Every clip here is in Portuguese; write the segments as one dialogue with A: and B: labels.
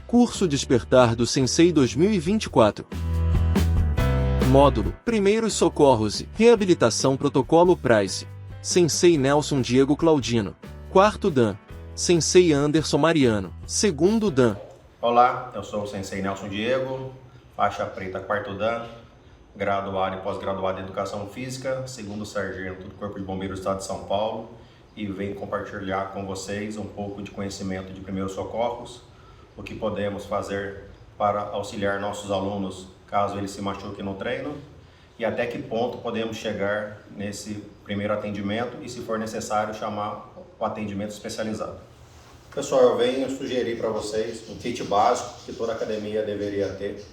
A: Curso Despertar do Sensei 2024. Módulo: Primeiros Socorros e Reabilitação Protocolo Price. Sensei Nelson Diego Claudino. Quarto Dan. Sensei Anderson Mariano. Segundo Dan.
B: Olá, eu sou o Sensei Nelson Diego, faixa preta quarto Dan, graduado e pós-graduado em Educação Física, segundo sargento do Corpo de Bombeiros do Estado de São Paulo, e venho compartilhar com vocês um pouco de conhecimento de primeiros socorros, o que podemos fazer para auxiliar nossos alunos caso eles se machuquem no treino e até que ponto podemos chegar nesse primeiro atendimento e, se for necessário, chamar o atendimento especializado. Pessoal, eu venho sugerir para vocês um kit básico que toda academia deveria ter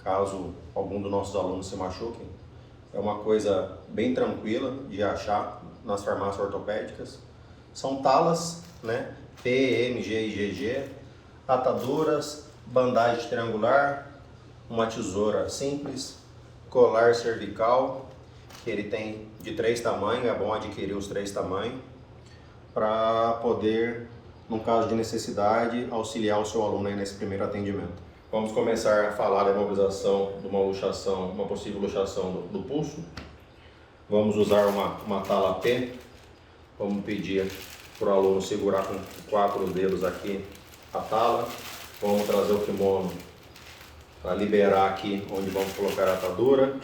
B: caso algum dos nossos alunos se machuquem. É uma coisa bem tranquila de achar nas farmácias ortopédicas. São talas, né? P, M, G e GG, ataduras, bandagem triangular, uma tesoura simples, colar cervical, que ele tem de 3 tamanhos, é bom adquirir os 3 tamanhos, para poder, no caso de necessidade, auxiliar o seu aluno aí nesse primeiro atendimento. Vamos começar a falar da imobilização de uma luxação, uma possível luxação do pulso. Vamos usar uma tala P. Vamos pedir para o aluno segurar com 4 dedos aqui a tala. Vamos trazer o kimono para liberar aqui onde vamos colocar a atadura.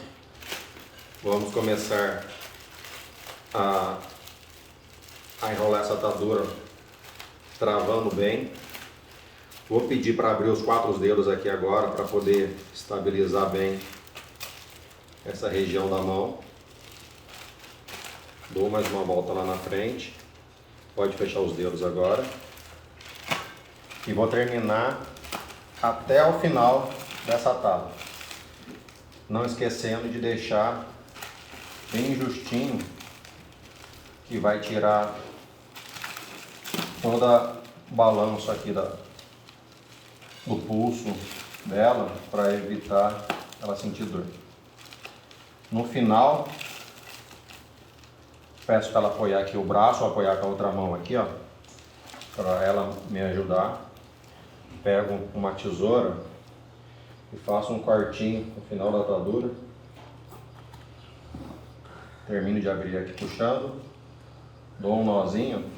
B: Vamos começar a enrolar essa atadura travando bem. Vou pedir para abrir os 4 dedos aqui agora para poder estabilizar bem essa região da mão. Dou mais uma volta lá na frente. Pode fechar os dedos agora. E vou terminar até o final dessa tala. Não esquecendo de deixar bem justinho, que vai tirar todo o balanço aqui do pulso dela, para evitar ela sentir dor. No final, peço para ela apoiar aqui o braço, ou apoiar com a outra mão aqui, ó, para ela me ajudar. Pego uma tesoura e faço um cortinho no final da atadura. Termino de abrir aqui puxando, dou um nozinho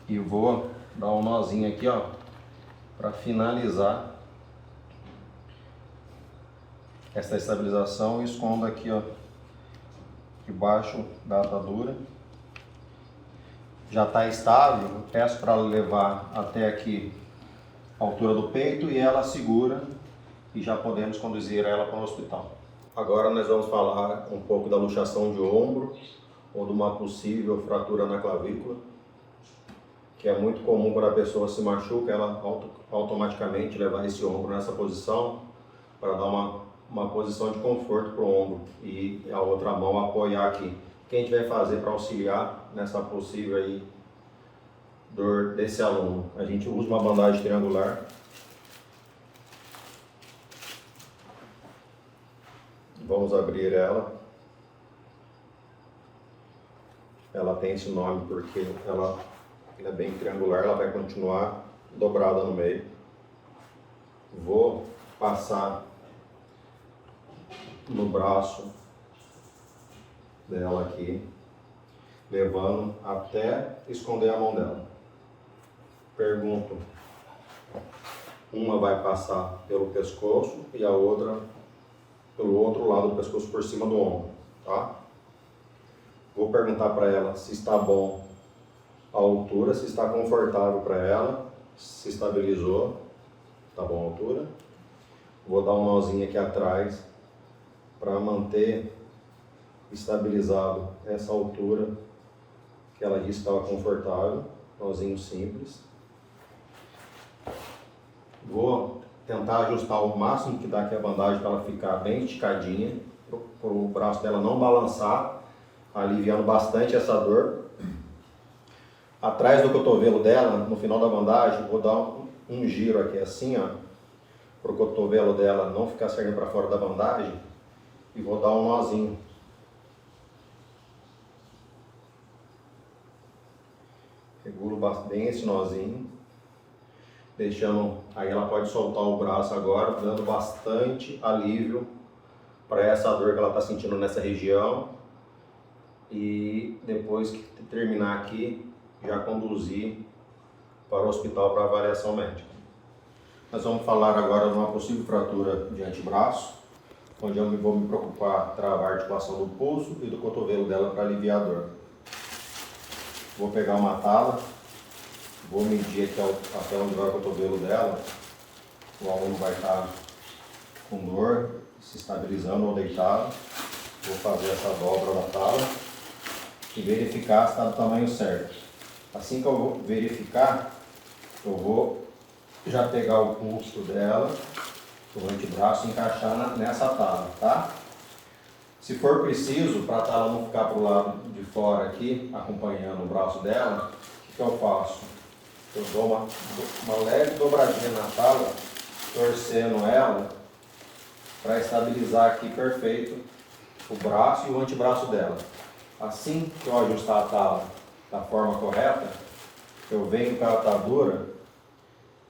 B: e vou dar um nozinho aqui, ó, para finalizar essa estabilização, e escondo aqui, ó, debaixo da atadura. Já está estável, eu peço para ela levar até aqui a altura do peito e ela segura, e já podemos conduzir ela para o hospital. Agora nós vamos falar um pouco da luxação de ombro ou de uma possível fratura na clavícula, que é muito comum quando a pessoa se machuca, ela automaticamente levar esse ombro nessa posição para dar uma posição de conforto para o ombro e a outra mão apoiar aqui. O que a gente vai fazer para auxiliar nessa possível aí dor desse aluno? A gente usa uma bandagem triangular. Vamos abrir ela. Ela tem esse nome porque ela é bem triangular, ela vai continuar dobrada no meio. Vou passar no braço dela aqui, levando até esconder a mão dela. Pergunto, uma vai passar pelo pescoço e a outra pelo outro lado do pescoço, por cima do ombro, tá? Vou perguntar para ela se está bom a altura, se está confortável para ela, se estabilizou, tá bom a altura. Vou dar um nozinho aqui atrás para manter estabilizado essa altura que ela disse que estava confortável, nozinho simples. Vou tentar ajustar o máximo que dá aqui a bandagem para ela ficar bem esticadinha, para o braço dela não balançar, aliviando bastante essa dor. Atrás do cotovelo dela, no final da bandagem, vou dar um giro aqui assim, ó, para o cotovelo dela não ficar saindo para fora da bandagem, e vou dar um nozinho. Regulo bem esse nozinho. deixando, aí ela pode soltar o braço agora, dando bastante alívio para essa dor que ela está sentindo nessa região. E depois que terminar aqui, já conduzir para o hospital para avaliação médica. Nós vamos falar agora de uma possível fratura de antebraço, onde eu vou me preocupar em travar a articulação do pulso e do cotovelo dela para aliviar a dor. Vou pegar uma tala, vou medir aqui até onde vai o cotovelo dela. O aluno vai estar com dor, se estabilizando ou deitado. Vou fazer essa dobra da tala e verificar se está do tamanho certo. Assim que eu vou verificar, eu vou já pegar o pulso dela, o antebraço, e encaixar nessa tala, tá? Se for preciso, para a tala não ficar para o lado de fora aqui, acompanhando o braço dela, o que eu faço? Eu dou uma leve dobradinha na tala, torcendo ela, para estabilizar aqui perfeito o braço e o antebraço dela. Assim que eu ajustar a tala da forma correta, eu venho com a atadura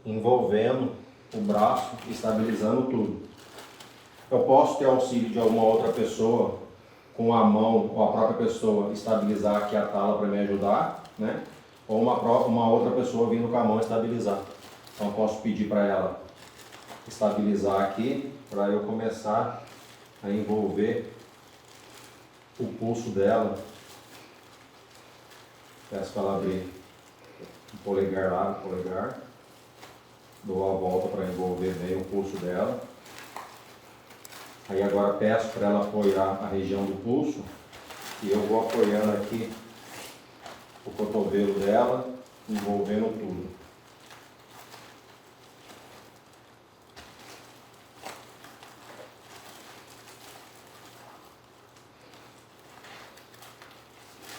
B: envolvendo o braço, estabilizando tudo. Eu posso ter auxílio de alguma outra pessoa, com a mão ou a própria pessoa estabilizar aqui a tala para me ajudar, né? Ou uma outra pessoa vindo com a mão estabilizar. Então eu posso pedir para ela estabilizar aqui, para eu começar a envolver o pulso dela. Peço para ela abrir o polegar lá, o polegar. Dou a volta para envolver bem o pulso dela. Aí agora peço para ela apoiar a região do pulso e eu vou apoiando aqui o cotovelo dela, envolvendo tudo.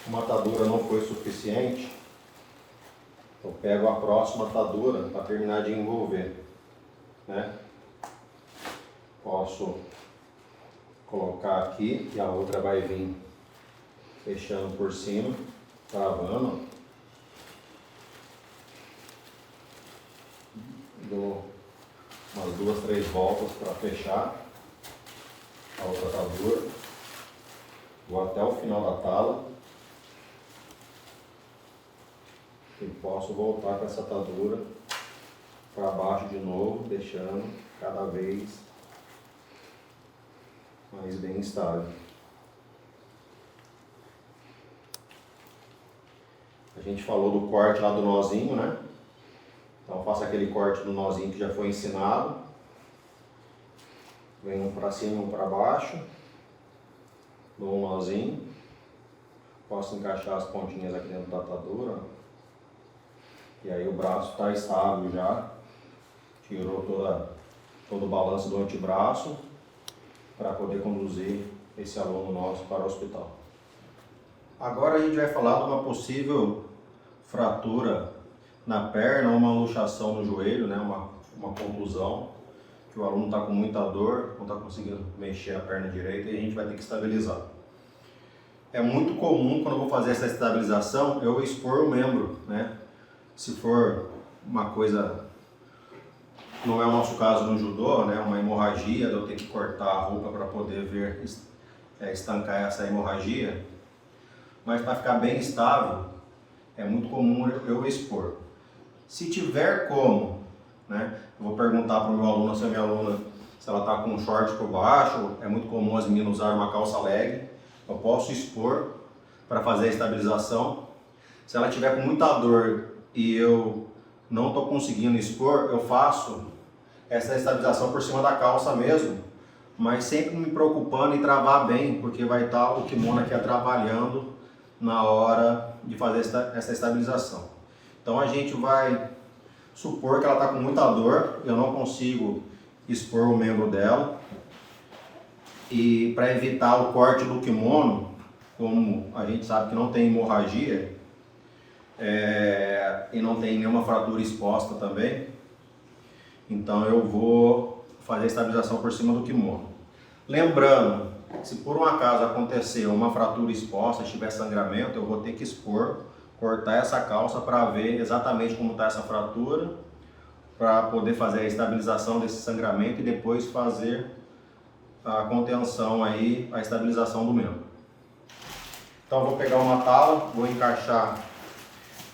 B: Uma atadura não foi suficiente, eu pego a próxima atadura para terminar de envolver, né? Posso colocar aqui e a outra vai vir fechando por cima, travando. Dou umas 2, 3 voltas para fechar a outra atadura. Vou até o final da tala. E posso voltar com essa atadura para baixo de novo, deixando cada vez mais bem estável. A gente falou do corte lá do nozinho, né? Então faço aquele corte do nozinho que já foi ensinado. Venho um para cima e um para baixo. Dou um nozinho. Posso encaixar as pontinhas aqui dentro da atadura. E aí o braço está estável já. Tirou todo o balanço do antebraço para poder conduzir esse aluno nosso para o hospital. Agora a gente vai falar de uma possível fratura na perna, uma luxação no joelho, né? uma contusão, que o aluno está com muita dor, não está conseguindo mexer a perna direita e a gente vai ter que estabilizar. É muito comum quando eu vou fazer essa estabilização eu expor o membro, né? Se for uma coisa, não é o nosso caso no judô, né? Uma hemorragia, eu ter que cortar a roupa para poder ver, estancar essa hemorragia, mas para ficar bem estável, é muito comum eu expor. Se tiver como, né? Eu vou perguntar para o meu aluno, se a minha aluna, se ela está com um short por baixo, é muito comum as meninas usarem uma calça leg, eu posso expor para fazer a estabilização. Se ela tiver com muita dor e eu não estou conseguindo expor, eu faço essa estabilização por cima da calça mesmo, mas sempre me preocupando em travar bem, porque vai estar o kimono aqui atrapalhando na hora de fazer essa estabilização. Então a gente vai supor que ela está com muita dor, eu não consigo expor o membro dela, e para evitar o corte do kimono, como a gente sabe que não tem hemorragia, e não tem nenhuma fratura exposta também, então eu vou fazer a estabilização por cima do kimono. Lembrando, se por um acaso acontecer uma fratura exposta, estiver sangramento, eu vou ter que expor, cortar essa calça para ver exatamente como está essa fratura, para poder fazer a estabilização desse sangramento e depois fazer a contenção aí, a estabilização do membro. Então eu vou pegar uma tala, vou encaixar,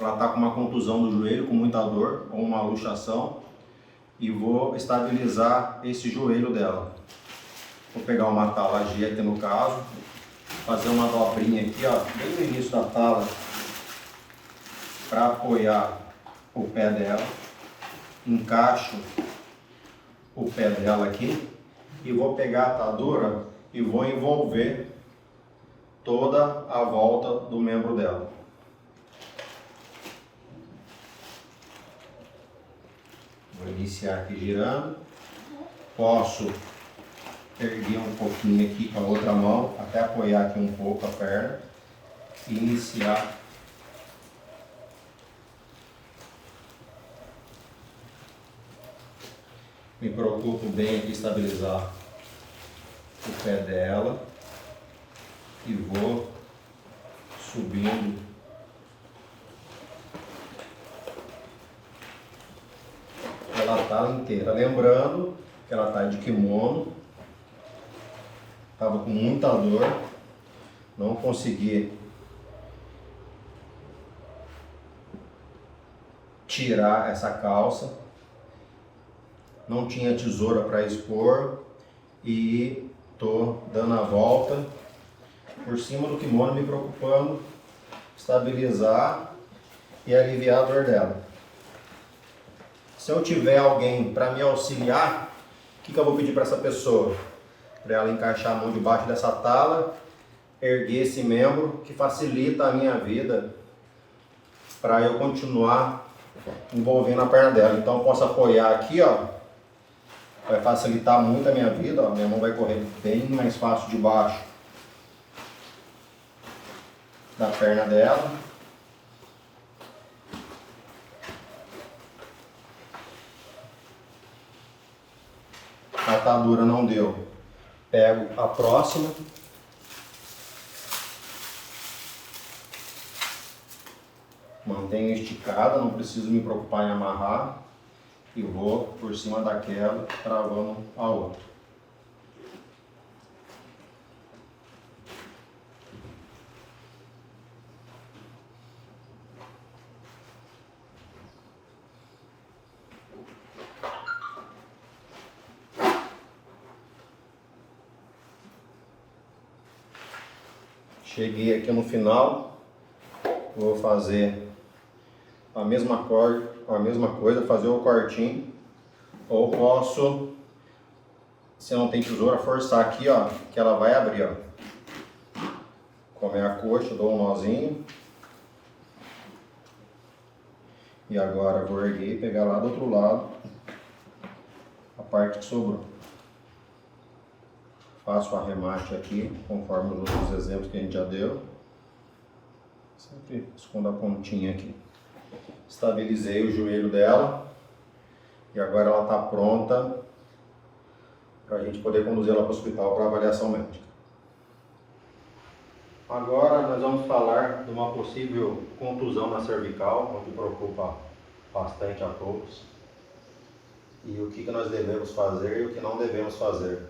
B: ela está com uma contusão do joelho, com muita dor, ou uma luxação, e vou estabilizar esse joelho dela. Vou pegar uma tala G aqui no caso, fazer uma dobrinha aqui, ó, bem no início da tala, para apoiar o pé dela. Encaixo o pé dela aqui e vou pegar a atadura e vou envolver toda a volta do membro dela. Vou iniciar aqui girando. Posso erguer um pouquinho aqui com a outra mão, até apoiar aqui um pouco a perna e iniciar. Me preocupo bem aqui estabilizar o pé dela e vou subindo ela tá inteira. Lembrando que ela tá de kimono, tava com muita dor, não consegui tirar essa calça. Não tinha tesoura para expor e tô dando a volta por cima do kimono, me preocupando estabilizar e aliviar a dor dela. Se eu tiver alguém para me auxiliar, o que eu vou pedir para essa pessoa? Para ela encaixar a mão debaixo dessa tala, erguer esse membro, que facilita a minha vida para eu continuar envolvendo a perna dela. Então eu posso apoiar aqui, ó. Vai facilitar muito a minha vida, ó. Minha mão vai correr bem mais fácil debaixo da perna dela. A atadura não deu. Pego a próxima. Mantenho esticada, não preciso me preocupar em amarrar. E vou por cima daquela, travando a outra. Cheguei aqui no final, vou fazer a mesma coisa, fazer o cortinho, ou posso, se não tem tesoura, forçar aqui, ó, que ela vai abrir, ó. Como é a coxa, dou um nozinho. E agora vou erguer e pegar lá do outro lado a parte que sobrou. Faço o arremate aqui, conforme os outros exemplos que a gente já deu. Sempre escondo a pontinha aqui. Estabilizei o joelho dela e agora ela está pronta para a gente poder conduzir ela para o hospital para avaliação médica. Agora nós vamos falar de uma possível contusão na cervical, o que preocupa bastante a todos, e o que nós devemos fazer e o que não devemos fazer.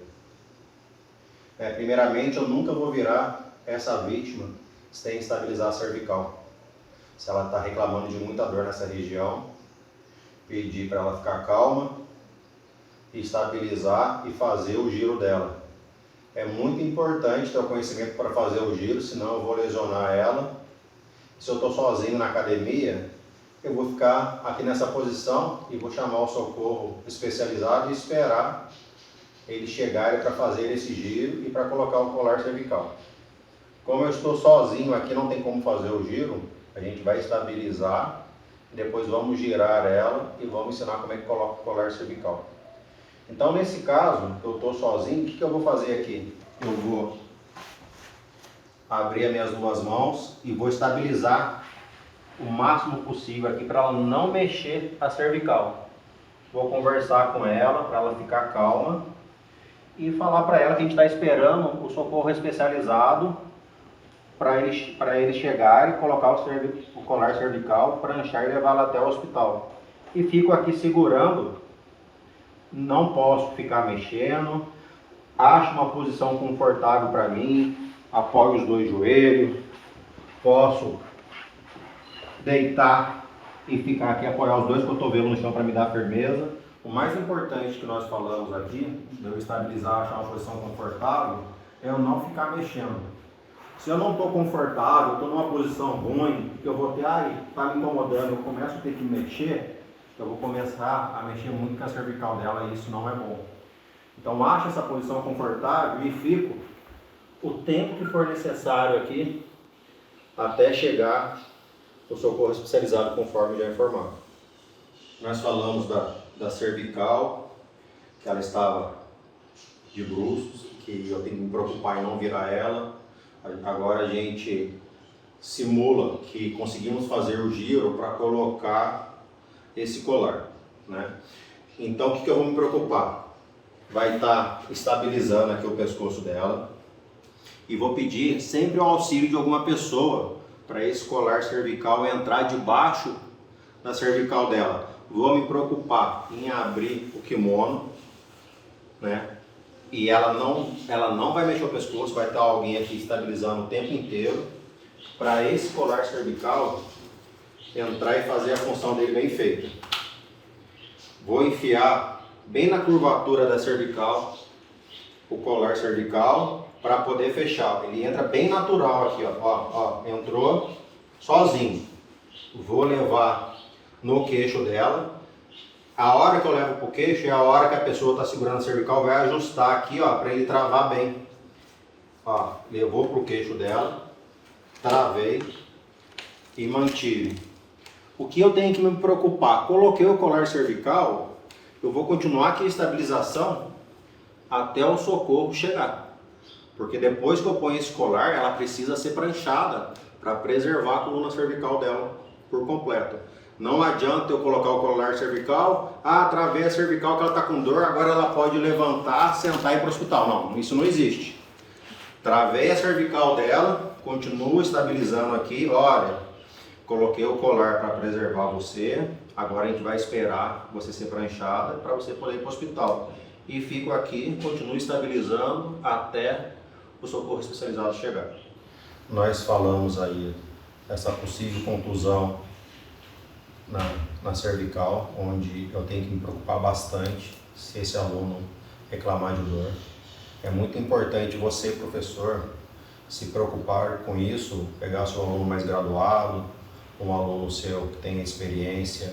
B: Primeiramente, eu nunca vou virar essa vítima sem estabilizar a cervical. Se ela está reclamando de muita dor nessa região, pedir para ela ficar calma, estabilizar e fazer o giro dela. É muito importante ter o conhecimento para fazer o giro, senão eu vou lesionar ela. Se eu estou sozinho na academia, eu vou ficar aqui nessa posição e vou chamar o socorro especializado e esperar ele chegar para fazer esse giro e para colocar o colar cervical. Como eu estou sozinho aqui, não tem como fazer o giro, a gente vai estabilizar, depois vamos girar ela e vamos ensinar como é que coloca o colar cervical. Então, nesse caso, eu estou sozinho, o que eu vou fazer aqui? Eu vou abrir as minhas duas mãos e vou estabilizar o máximo possível aqui para ela não mexer a cervical. Vou conversar com ela para ela ficar calma e falar para ela que a gente está esperando o socorro especializado para ele chegar e colocar o colar cervical, pranchar e levá-la até o hospital. e fico aqui segurando. Não posso ficar mexendo. Acho uma posição confortável para mim. Apoio os dois joelhos. Posso deitar e ficar aqui, apoiar os dois cotovelos no chão para me dar firmeza. O mais importante que nós falamos aqui, de eu estabilizar, achar uma posição confortável, é eu não ficar mexendo. Se eu não estou confortável, estou numa posição ruim, que eu vou ter, está me incomodando, eu começo a ter que mexer, eu vou começar a mexer muito com a cervical dela e isso não é bom. Então acho essa posição confortável e fico o tempo que for necessário aqui até chegar o socorro especializado conforme já informado. Nós falamos da cervical, que ela estava de bruços, que eu tenho que me preocupar em não virar ela. Agora a gente simula que conseguimos fazer o giro para colocar esse colar, né? Então o que eu vou me preocupar? Vai estar estabilizando aqui o pescoço dela e vou pedir sempre o auxílio de alguma pessoa para esse colar cervical entrar debaixo da cervical dela. Vou me preocupar em abrir o kimono, né? E ela não vai mexer o pescoço, vai estar alguém aqui estabilizando o tempo inteiro para esse colar cervical entrar e fazer a função dele bem feita. Vou enfiar bem na curvatura da cervical o colar cervical para poder fechar. Ele entra bem natural aqui, ó, entrou sozinho. Vou levar no queixo dela. A hora que eu levo para o queixo é a hora que a pessoa está segurando a cervical, vai ajustar aqui, ó, para ele travar bem. Ó, levou para o queixo dela, travei e mantive. O que eu tenho que me preocupar? Coloquei o colar cervical, eu vou continuar aqui a estabilização até o socorro chegar. Porque depois que eu ponho esse colar, ela precisa ser pranchada para preservar a coluna cervical dela por completo. Não adianta eu colocar o colar cervical, travei a cervical que ela está com dor, agora ela pode levantar, sentar e ir para o hospital. Não, isso não existe. Travei a cervical dela, continuo estabilizando aqui, olha, coloquei o colar para preservar você, agora a gente vai esperar você ser pranchada para você poder ir para o hospital. E fico aqui, continuo estabilizando até o socorro especializado chegar. Nós falamos aí essa possível contusão na cervical, onde eu tenho que me preocupar bastante se esse aluno reclamar de dor. É muito importante você, professor, se preocupar com isso, pegar seu aluno mais graduado, um aluno seu que tem experiência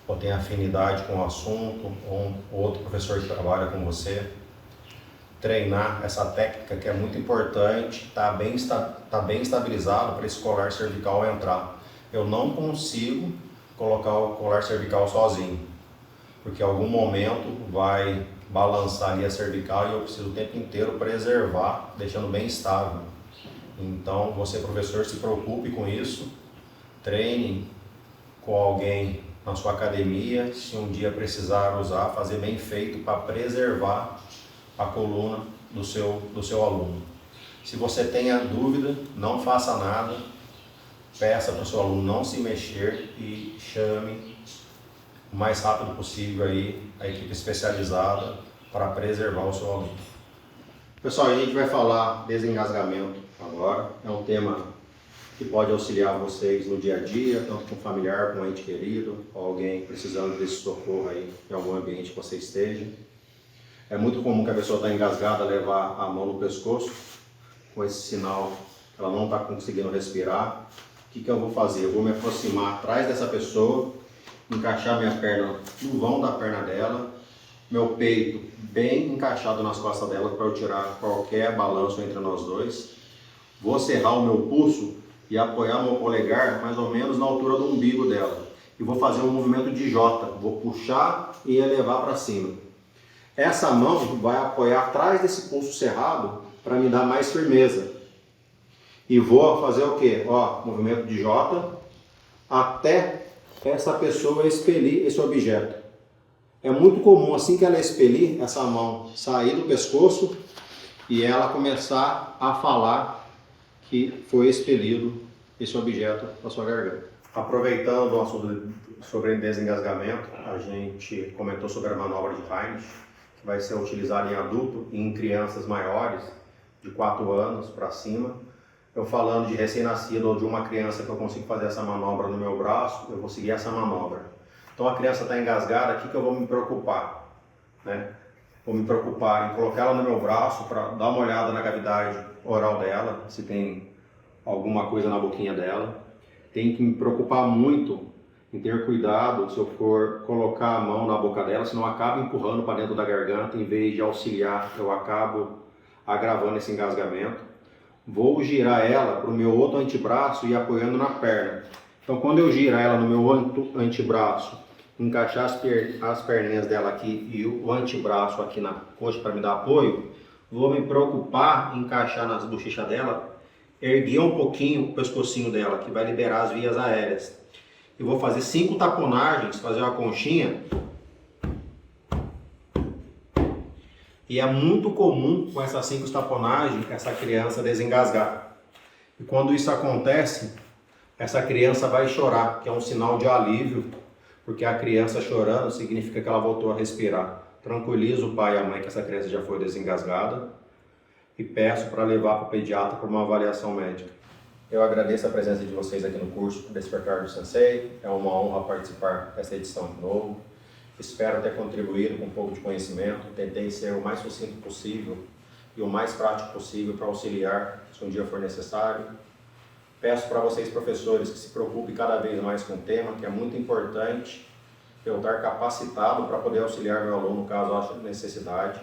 B: ou tem afinidade com o assunto, ou outro professor que trabalha com você, treinar essa técnica que é muito importante, tá bem estabilizado para esse colar cervical entrar. Eu não consigo colocar o colar cervical sozinho, porque em algum momento vai balançar ali a cervical e eu preciso o tempo inteiro preservar, deixando bem estável. Então, você, professor, se preocupe com isso, treine com alguém na sua academia, se um dia precisar usar, fazer bem feito para preservar a coluna do seu aluno. Se você tenha dúvida, não faça nada, peça para o seu aluno não se mexer e chame o mais rápido possível aí a equipe especializada para preservar o seu aluno. Pessoal, a gente vai falar desengasgamento agora, é um tema que pode auxiliar vocês no dia a dia, tanto com familiar, com um ente querido, ou alguém precisando desse socorro aí em algum ambiente que você esteja. É muito comum que a pessoa está engasgada levar a mão no pescoço, com esse sinal que ela não está conseguindo respirar. O que eu vou fazer? Eu vou me aproximar atrás dessa pessoa, encaixar minha perna no vão da perna dela, meu peito bem encaixado nas costas dela para eu tirar qualquer balanço entre nós dois. Vou cerrar o meu pulso e apoiar meu polegar mais ou menos na altura do umbigo dela. E vou fazer um movimento de J, vou puxar e elevar para cima. Essa mão vai apoiar atrás desse pulso cerrado para me dar mais firmeza. E vou fazer o quê? Ó, movimento de J até essa pessoa expelir esse objeto. É muito comum, assim que ela expelir, essa mão sair do pescoço e ela começar a falar que foi expelido esse objeto da sua garganta. Aproveitando o assunto sobre desengasgamento, a gente comentou sobre a manobra de Heinrich, que vai ser utilizada em adulto e em crianças maiores, de 4 anos para cima. Eu falando de recém-nascido ou de uma criança que eu consigo fazer essa manobra no meu braço, eu vou seguir essa manobra. Então a criança está engasgada, o que eu vou me preocupar? Né? Vou me preocupar em colocar ela no meu braço para dar uma olhada na cavidade oral dela, se tem alguma coisa na boquinha dela. Tem que me preocupar muito em ter cuidado se eu for colocar a mão na boca dela, senão eu acabo empurrando para dentro da garganta, em vez de auxiliar, eu acabo agravando esse engasgamento. Vou girar ela para o meu outro antebraço e apoiando na perna. Então quando eu girar ela no meu antebraço, encaixar as perninhas dela aqui e o antebraço aqui na coxa para me dar apoio, vou me preocupar em encaixar nas bochechas dela, erguer um pouquinho o pescocinho dela, que vai liberar as vias aéreas. E vou fazer 5 taponagens, fazer uma conchinha. E é muito comum com essas 5 taponagens essa criança desengasgar. E quando isso acontece, essa criança vai chorar, que é um sinal de alívio, porque a criança chorando significa que ela voltou a respirar. Tranquiliza o pai e a mãe que essa criança já foi desengasgada e peço para levar para o pediatra para uma avaliação médica. Eu agradeço a presença de vocês aqui no curso Despertar do Sensei. É uma honra participar dessa edição de novo. Espero ter contribuído com um pouco de conhecimento. Tentei ser o mais sucinto possível e o mais prático possível para auxiliar se um dia for necessário. Peço para vocês, professores, que se preocupem cada vez mais com o tema, que é muito importante eu estar capacitado para poder auxiliar meu aluno caso ache necessidade.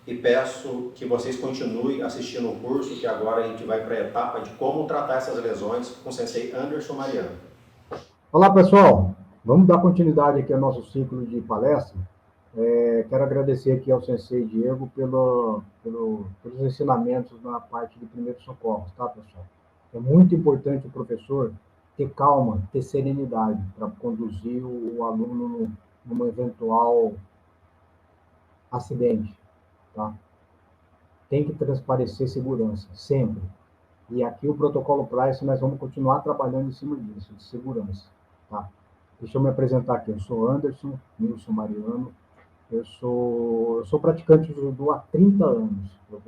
B: E peço que vocês continuem assistindo o curso, que agora a gente vai para a etapa de como tratar essas lesões com o Sensei Anderson Mariano.
C: Olá, pessoal. Vamos dar continuidade aqui ao nosso ciclo de palestra. Quero agradecer aqui ao Sensei Diego pelos ensinamentos na parte de primeiros socorros, tá, pessoal? É muito importante o professor ter calma, ter serenidade para conduzir o aluno num eventual acidente, tá? Tem que transparecer segurança, sempre. E aqui o protocolo Price, nós vamos continuar trabalhando em cima disso, de segurança, tá? Deixa eu me apresentar aqui. Eu sou Anderson Nilson Mariano. Eu sou praticante de judô há 30 anos. Eu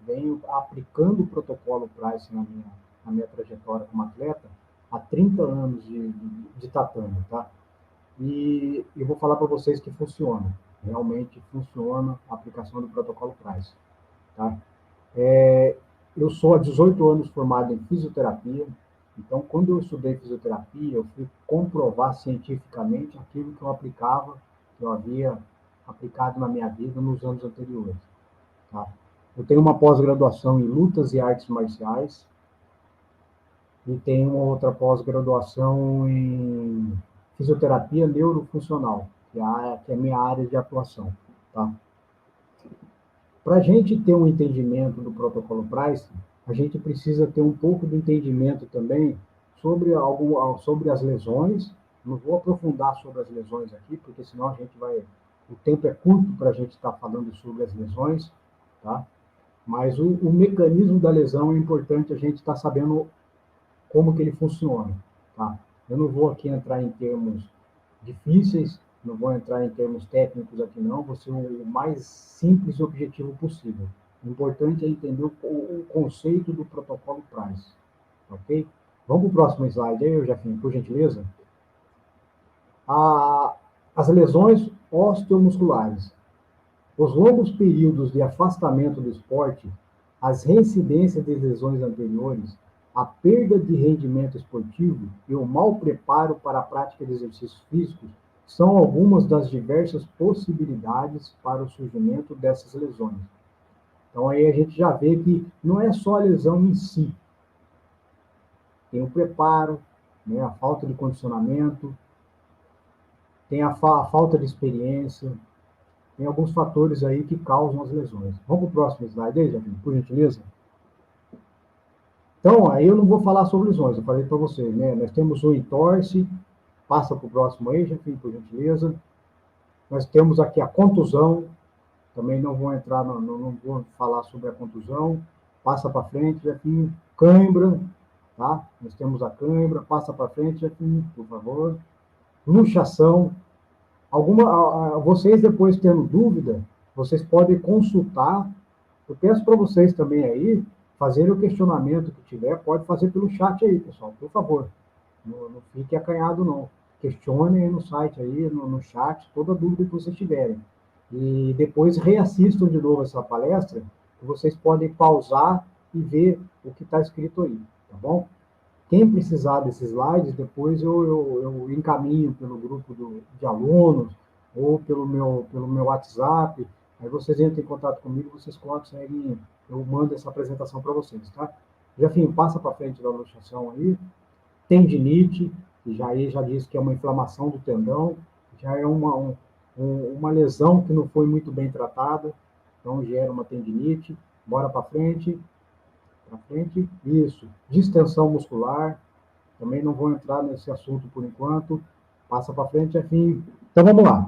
C: venho aplicando o protocolo Price na minha trajetória como atleta há 30 anos de tatame, tá? E eu vou falar para vocês que funciona. Realmente funciona a aplicação do protocolo Price, tá? Eu sou há 18 anos formado em fisioterapia. Então, quando eu estudei fisioterapia, eu fui comprovar cientificamente aquilo que eu aplicava, que eu havia aplicado na minha vida nos anos anteriores, tá? Eu tenho uma pós-graduação em lutas e artes marciais e tenho uma outra pós-graduação em fisioterapia neurofuncional, que é a minha área de atuação, tá? Para a gente ter um entendimento do protocolo Price, a gente precisa ter um pouco de entendimento também sobre as lesões. Não vou aprofundar sobre as lesões aqui, porque senão o tempo é curto para a gente estar falando sobre as lesões, tá? Mas o mecanismo da lesão é importante a gente estar sabendo como que ele funciona, tá? Eu não vou aqui entrar em termos difíceis, não vou entrar em termos técnicos aqui não, vou ser o mais simples e objetivo possível. O importante é entender o conceito do protocolo Price, ok? Vamos para o próximo slide aí, Jefinho, por gentileza. As lesões osteomusculares. Os longos períodos de afastamento do esporte, as reincidências de lesões anteriores, a perda de rendimento esportivo e o mau preparo para a prática de exercícios físicos são algumas das diversas possibilidades para o surgimento dessas lesões. Então, aí a gente já vê que não é só a lesão em si. Tem o preparo, né, a falta de condicionamento, tem a falta de experiência, tem alguns fatores aí que causam as lesões. Vamos para o próximo slide aí, Jair, por gentileza. Então, aí eu não vou falar sobre lesões, eu falei para vocês, né? Nós temos o entorse, passa para o próximo aí, Jair, por gentileza. Nós temos aqui a contusão, também não vou entrar, não vou falar sobre a contusão. Passa para frente, Jair. Cãibra, tá? Nós temos a cãibra, passa para frente aqui, por favor. Luxação. Vocês depois tendo dúvida, vocês podem consultar. Eu peço para vocês também aí, fazerem o questionamento que tiver, pode fazer pelo chat aí, pessoal, por favor. Não fique acanhado, não. Questionem aí no site, aí, no chat, toda dúvida que vocês tiverem. E depois reassistam de novo essa palestra, que vocês podem pausar e ver o que está escrito aí, tá bom? Quem precisar desses slides, depois eu encaminho pelo grupo de alunos ou pelo meu WhatsApp. Aí vocês entram em contato comigo, vocês conseguem, eu mando essa apresentação para vocês, tá? Jefinho, passa para frente da luxação aí. Tendinite, que já disse que é uma inflamação do tendão, já é uma lesão que não foi muito bem tratada, então gera uma tendinite. Bora para frente. Para frente, isso. Distensão muscular, também não vou entrar nesse assunto por enquanto. Passa para frente, afim. Então vamos lá.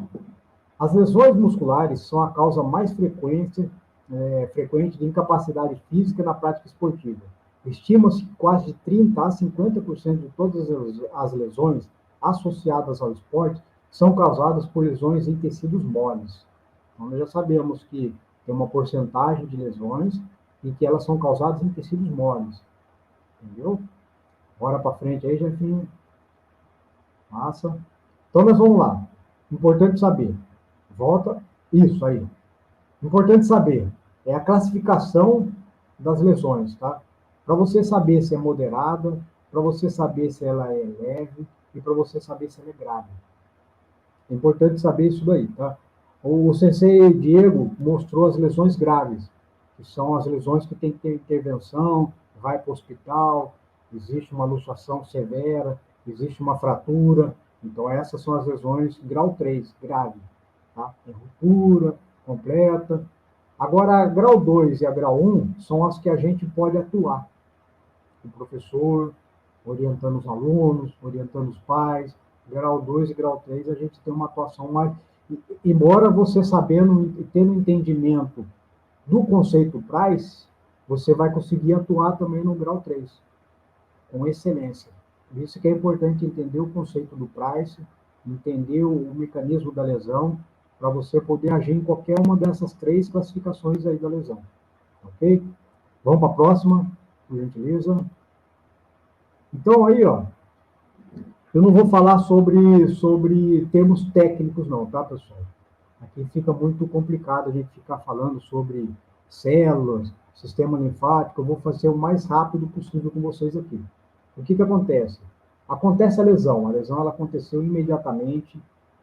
C: As lesões musculares são a causa mais frequente de incapacidade física na prática esportiva. Estima-se que quase de 30 a 50% de todas as lesões associadas ao esporte são causadas por lesões em tecidos moles. Então, nós já sabemos que tem uma porcentagem de lesões e que elas são causadas em tecidos moles. Entendeu? Bora para frente aí, Jefinho. Passa. Então, nós vamos lá. Importante saber. Volta. Isso aí. Importante saber. É a classificação das lesões, tá? Para você saber se é moderada, para você saber se ela é leve e para você saber se ela é grave. É importante saber isso daí, tá? O sensei Diego mostrou as lesões graves, que são as lesões que tem que ter intervenção, vai para o hospital, existe uma luxação severa, existe uma fratura. Então, essas são as lesões grau 3, grave, tá? Tem ruptura completa. Agora, a grau 2 e a grau 1 são as que a gente pode atuar. O professor, orientando os alunos, orientando os pais. Grau 2 e grau 3 a gente tem uma atuação mais... Embora você sabendo, tendo entendimento do conceito Price, você vai conseguir atuar também no grau 3, com excelência. Por isso que é importante entender o conceito do Price, entender o mecanismo da lesão, para você poder agir em qualquer uma dessas 3 classificações aí da lesão. Ok? Vamos para a próxima, por gentileza. Então, aí, ó, eu não vou falar sobre termos técnicos, não, tá, pessoal? Aqui fica muito complicado a gente ficar falando sobre células, sistema linfático. Eu vou fazer o mais rápido possível com vocês aqui. O que acontece? Acontece a lesão ela aconteceu imediatamente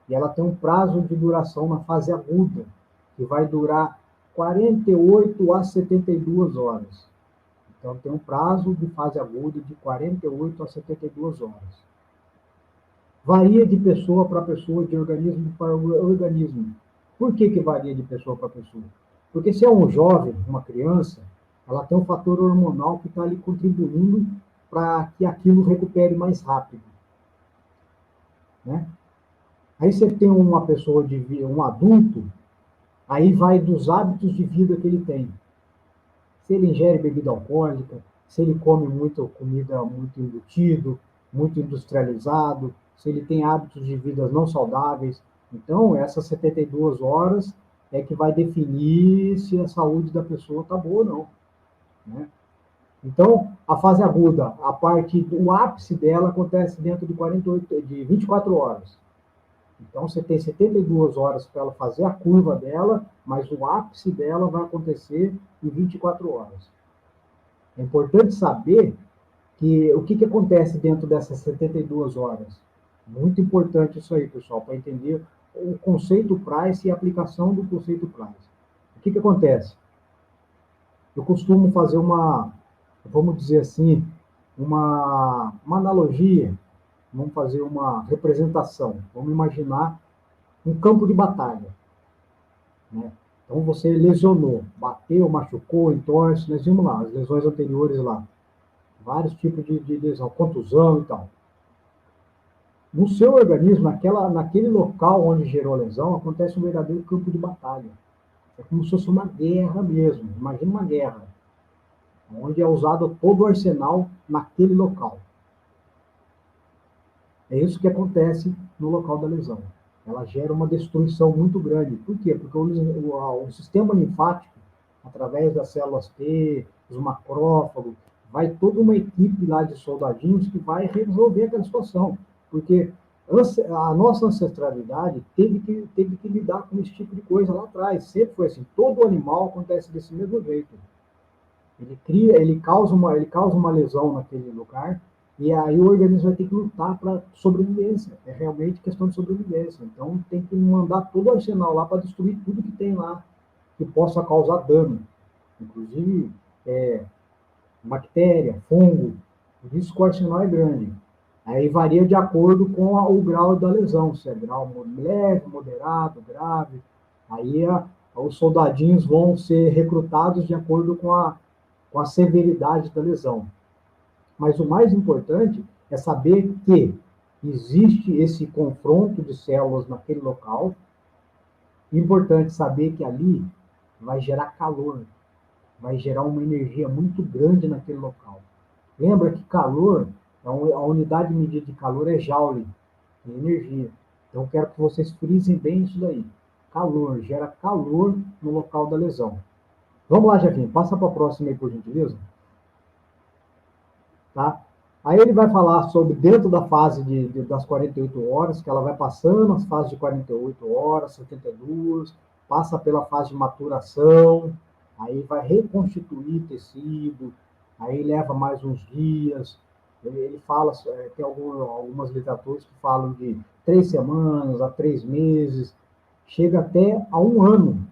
C: e ela tem um prazo de duração na fase aguda, que vai durar 48 a 72 horas. Então, tem um prazo de fase aguda de 48 a 72 horas. Varia de pessoa para pessoa, de organismo para organismo. Por que varia de pessoa para pessoa? Porque se é um jovem, uma criança, ela tem um fator hormonal que está ali contribuindo para que aquilo recupere mais rápido. Né? Aí você tem uma pessoa, um adulto, aí vai dos hábitos de vida que ele tem. Se ele ingere bebida alcoólica, se ele come muita comida muito embutido, muito industrializado, se ele tem hábitos de vida não saudáveis. Então, essas 72 horas é que vai definir se a saúde da pessoa está boa ou não. Né? Então, a fase aguda, o ápice dela acontece dentro de 24 horas. Então, você tem 72 horas para ela fazer a curva dela, mas o ápice dela vai acontecer em 24 horas. É importante saber o que acontece dentro dessas 72 horas. Muito importante isso aí, pessoal, para entender o conceito Price e a aplicação do conceito Price. O que acontece? Eu costumo fazer vamos dizer assim, uma analogia. Vamos fazer uma representação. Vamos imaginar um campo de batalha. Né? Então, você lesionou, bateu, machucou, entorse, nós vimos lá, as lesões anteriores lá. Vários tipos de lesão, contusão e tal. No seu organismo, naquele local onde gerou a lesão, acontece um verdadeiro campo de batalha. É como se fosse uma guerra mesmo. Imagina uma guerra. onde é usado todo o arsenal naquele local. É isso que acontece no local da lesão. Ela gera uma destruição muito grande. Por quê? Porque o sistema linfático, através das células T, os macrófagos, vai toda uma equipe lá de soldadinhos que vai resolver aquela situação. Porque a nossa ancestralidade teve que lidar com esse tipo de coisa lá atrás. Sempre foi assim. Todo animal acontece desse mesmo jeito. Ele causa uma lesão naquele lugar, e aí o organismo vai ter que lutar para sobrevivência. É realmente questão de sobrevivência. Então tem que mandar todo o arsenal lá para destruir tudo que tem lá que possa causar dano, inclusive bactéria, fungo. Por isso que o arsenal é grande. Aí varia de acordo com o grau da lesão, se é grau leve, moderado, grave. Aí os soldadinhos vão ser recrutados de acordo com a severidade da lesão. Mas o mais importante é saber que existe esse confronto de células naquele local. Importante saber que ali vai gerar calor, vai gerar uma energia muito grande naquele local. Lembra que calor, a unidade de medida de calor é joule, é energia. Então eu quero que vocês frisem bem isso daí. Calor, gera calor no local da lesão. Vamos lá, Jefinho, passa para a próxima aí, por gentileza. Tá? Aí ele vai falar sobre, dentro da fase das 48 horas, que ela vai passando as fases de 48 horas, 72, passa pela fase de maturação, aí vai reconstituir tecido, aí leva mais uns dias. Ele fala, tem algumas literaturas que falam de 3 semanas a 3 meses, chega até a 1 ano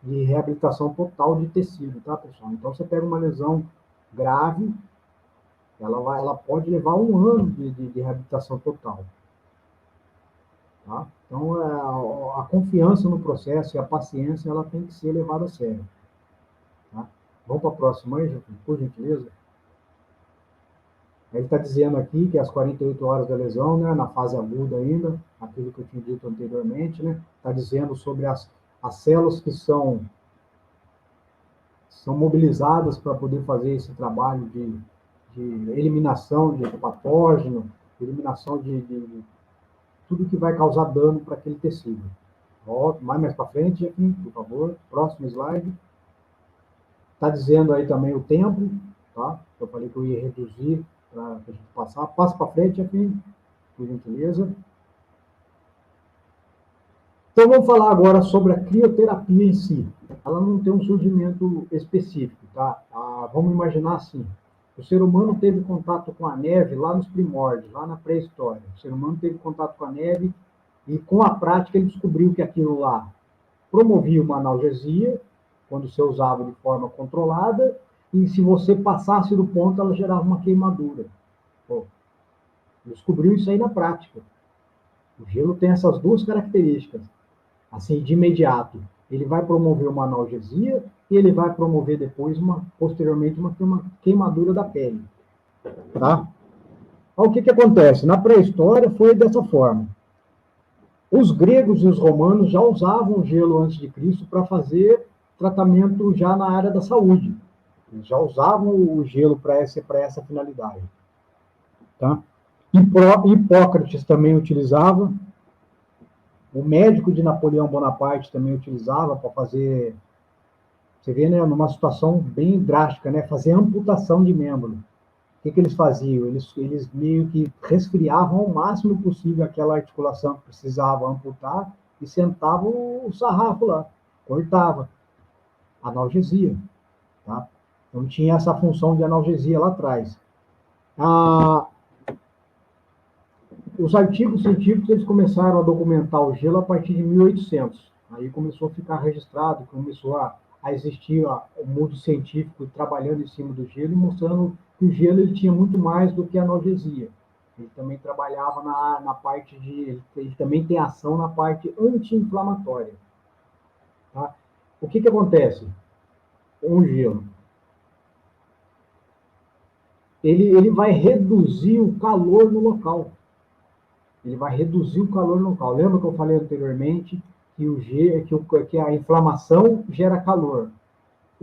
C: de reabilitação total de tecido, tá, pessoal? Então, você pega uma lesão grave, ela pode levar 1 ano de reabilitação total. Tá? Então, a confiança no processo e a paciência, ela tem que ser levada a sério. Tá? Vamos para a próxima aí, por gentileza. Ele está dizendo aqui que as 48 horas da lesão, né, na fase aguda ainda, aquilo que eu tinha dito anteriormente, né, está dizendo sobre as células que são mobilizadas para poder fazer esse trabalho de eliminação de patógeno, eliminação de tudo que vai causar dano para aquele tecido. Volta mais para frente aqui, por favor. Próximo slide. Está dizendo aí também o tempo, tá? Eu falei que eu ia reduzir para a gente passar. Passa para frente aqui, por gentileza. Então, vamos falar agora sobre a crioterapia em si. Ela não tem um surgimento específico, tá? Vamos imaginar assim. O ser humano teve contato com a neve lá nos primórdios, lá na pré-história. O ser humano teve contato com a neve e, com a prática, ele descobriu que aquilo lá promovia uma analgesia, quando você usava de forma controlada, e se você passasse do ponto, ela gerava uma queimadura. Pô, descobriu isso aí na prática. O gelo tem essas duas características. Assim, de imediato, ele vai promover uma analgesia e ele vai promover depois, posteriormente, uma queimadura da pele. Tá? Então, o que acontece? Na pré-história foi dessa forma. Os gregos e os romanos já usavam o gelo antes de Cristo para fazer tratamento já na área da saúde. Eles já usavam o gelo para essa finalidade. Tá? Hipócrates também utilizava. O médico de Napoleão Bonaparte também utilizava para fazer, você vê, né, numa situação bem drástica, né, fazer amputação de membro. O que eles faziam? Eles meio que resfriavam ao máximo possível aquela articulação que precisava amputar e sentavam o sarrafo lá, cortava. Analgesia. Tá? Então tinha essa função de analgesia lá atrás. Os artigos científicos eles começaram a documentar o gelo a partir de 1800. Aí começou a ficar registrado, começou a existir o mundo científico trabalhando em cima do gelo e mostrando que o gelo ele tinha muito mais do que analgesia. Ele também trabalhava na parte de... Ele também tem ação na parte anti-inflamatória. Tá? O que acontece com o gelo? Ele vai reduzir o calor no local. Ele vai reduzir o calor no local. Lembra que eu falei anteriormente que a inflamação gera calor?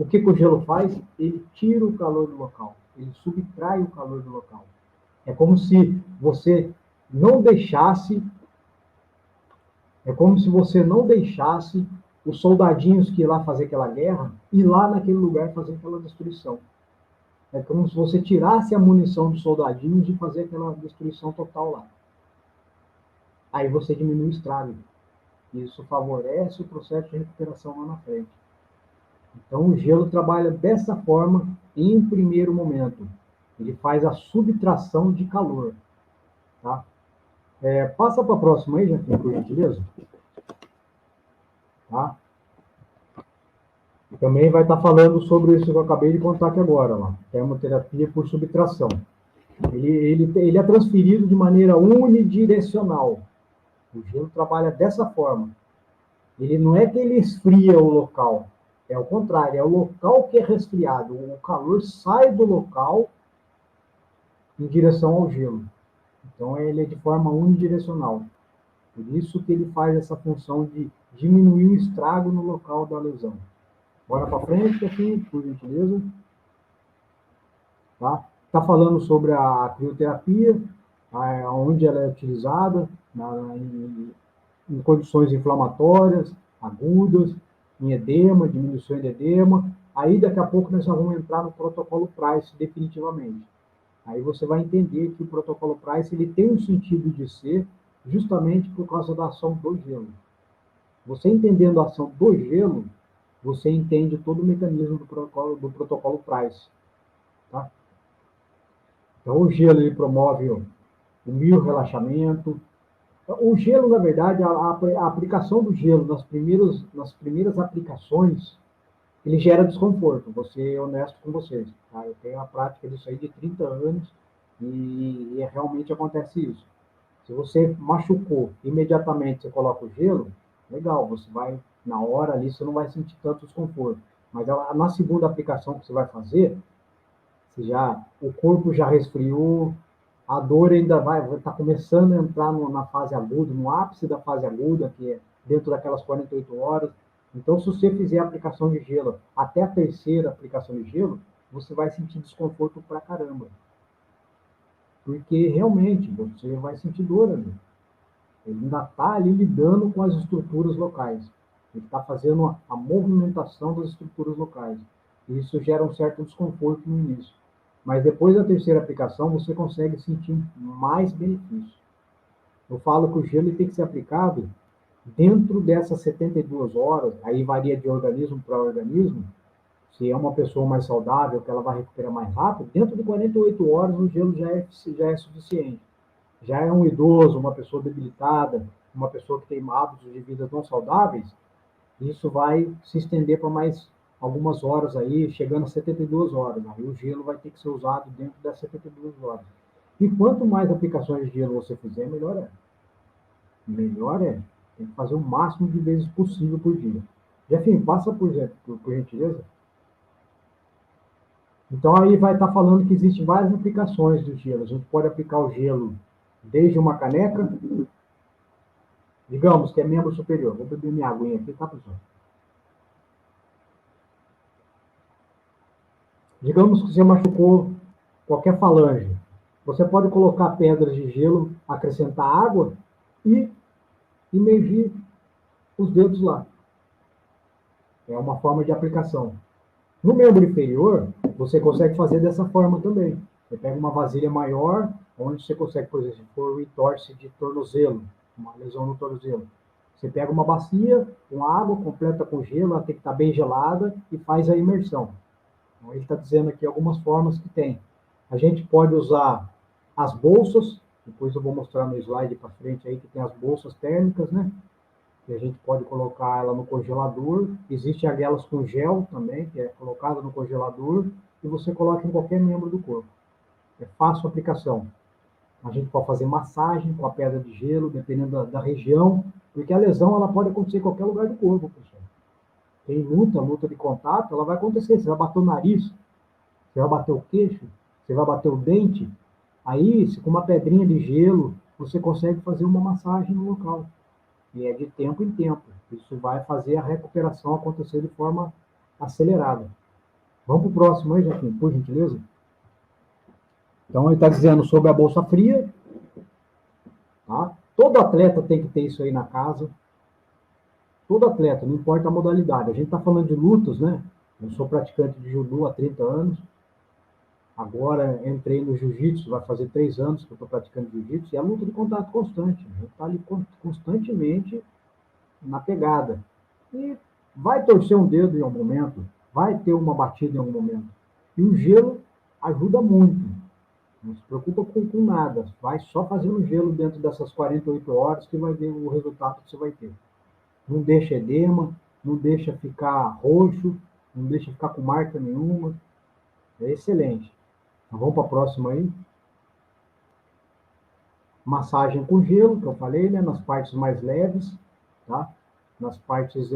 C: O que o gelo faz? Ele tira o calor do local, ele subtrai o calor do local. É como se você não deixasse, é como se você não deixasse os soldadinhos que ir lá fazer aquela guerra, ir lá naquele lugar fazer aquela destruição. É como se você tirasse a munição dos soldadinhos e fazer aquela destruição total lá. Aí você diminui o estrago. Isso favorece o processo de recuperação lá na frente. Então, o gelo trabalha dessa forma em primeiro momento. Ele faz a subtração de calor. Tá? Passa para a próxima aí, Jefinho, por gentileza. Tá? Também vai estar falando sobre isso que eu acabei de contar aqui agora, lá, termoterapia por subtração. Ele é transferido de maneira unidirecional. O gelo trabalha dessa forma. Ele não é que ele esfria o local, é o contrário, é o local que é resfriado. O calor sai do local em direção ao gelo. Então, ele é de forma unidirecional. Por isso que ele faz essa função de diminuir o estrago no local da lesão. Bora para frente aqui, por gentileza. Tá falando sobre a crioterapia, onde ela é utilizada, em condições inflamatórias, agudas, em edema, diminuição de edema. Aí, daqui a pouco, nós já vamos entrar no protocolo Price, definitivamente. Aí você vai entender que o protocolo Price ele tem um sentido de ser justamente por causa da ação do gelo. Você entendendo a ação do gelo, você entende todo o mecanismo do protocolo Price. Tá? Então, o gelo ele promove o miorrelaxamento. O gelo, na verdade, a aplicação do gelo nas primeiras aplicações, ele gera desconforto. Vou ser honesto com vocês. Tá? Eu tenho a prática disso aí de 30 anos e realmente acontece isso. Se você machucou, imediatamente você coloca o gelo, legal, você vai, na hora ali, você não vai sentir tanto desconforto. Mas na segunda aplicação que você vai fazer, o corpo já resfriou, a dor ainda vai estar começando a entrar na fase aguda, no ápice da fase aguda, que é dentro daquelas 48 horas. Então, se você fizer a aplicação de gelo até a terceira aplicação de gelo, você vai sentir desconforto pra caramba. Porque realmente você vai sentir dor ali. Ele ainda está ali lidando com as estruturas locais. Ele está fazendo a movimentação das estruturas locais. E isso gera um certo desconforto no início. Mas depois da terceira aplicação, você consegue sentir mais benefício. Eu falo que o gelo tem que ser aplicado dentro dessas 72 horas, aí varia de organismo para organismo. Se é uma pessoa mais saudável, que ela vai recuperar mais rápido, dentro de 48 horas o gelo já é suficiente. Já é um idoso, uma pessoa debilitada, uma pessoa que tem hábitos de vida não saudáveis, isso vai se estender para mais algumas horas aí, chegando a 72 horas. Aí o gelo vai ter que ser usado dentro das 72 horas. E quanto mais aplicações de gelo você fizer, melhor é. Melhor é. Tem que fazer o máximo de vezes possível por dia. Jefinho, passa por gentileza. Então aí vai estar falando que existem várias aplicações do gelo. A gente pode aplicar o gelo desde uma caneca, digamos que é membro superior. Vou beber minha aguinha aqui, tá, pessoal? Digamos que você machucou qualquer falange. Você pode colocar pedras de gelo, acrescentar água e imergir os dedos lá. É uma forma de aplicação. No membro inferior, você consegue fazer dessa forma também. Você pega uma vasilha maior, onde você consegue, por exemplo, se for um entorse de tornozelo, uma lesão no tornozelo. Você pega uma bacia com água, completa com gelo, ela tem que estar bem gelada e faz a imersão. Então, ele está dizendo aqui algumas formas que tem. A gente pode usar as bolsas, depois eu vou mostrar no slide para frente aí que tem as bolsas térmicas, né? Que a gente pode colocar ela no congelador. Existem aquelas com gel também, que é colocada no congelador e você coloca em qualquer membro do corpo. É fácil a aplicação. A gente pode fazer massagem com a pedra de gelo, dependendo da região, porque a lesão ela pode acontecer em qualquer lugar do corpo, pessoal. Tem luta de contato, ela vai acontecer. Você vai bater o nariz, você vai bater o queixo, você vai bater o dente. Aí, com uma pedrinha de gelo, você consegue fazer uma massagem no local. E é de tempo em tempo. Isso vai fazer a recuperação acontecer de forma acelerada. Vamos para o próximo aí, Joaquim, por gentileza. Então, ele está dizendo sobre a bolsa fria. Tá? Todo atleta tem que ter isso aí na casa. Todo atleta, não importa a modalidade. A gente está falando de lutas, né? Eu sou praticante de judô há 30 anos. Agora entrei no jiu-jitsu, vai fazer 3 anos que eu estou praticando jiu-jitsu. E é a luta de contato constante. A gente está ali constantemente na pegada. E vai torcer um dedo em algum momento. Vai ter uma batida em algum momento. E o gelo ajuda muito. Não se preocupa com nada. Vai só fazendo gelo dentro dessas 48 horas que vai ver o resultado que você vai ter. Não deixa edema, não deixa ficar roxo, não deixa ficar com marca nenhuma. É excelente. Então, vamos para a próxima aí. Massagem com gelo, que eu falei, né? Nas partes mais leves, tá? Nas partes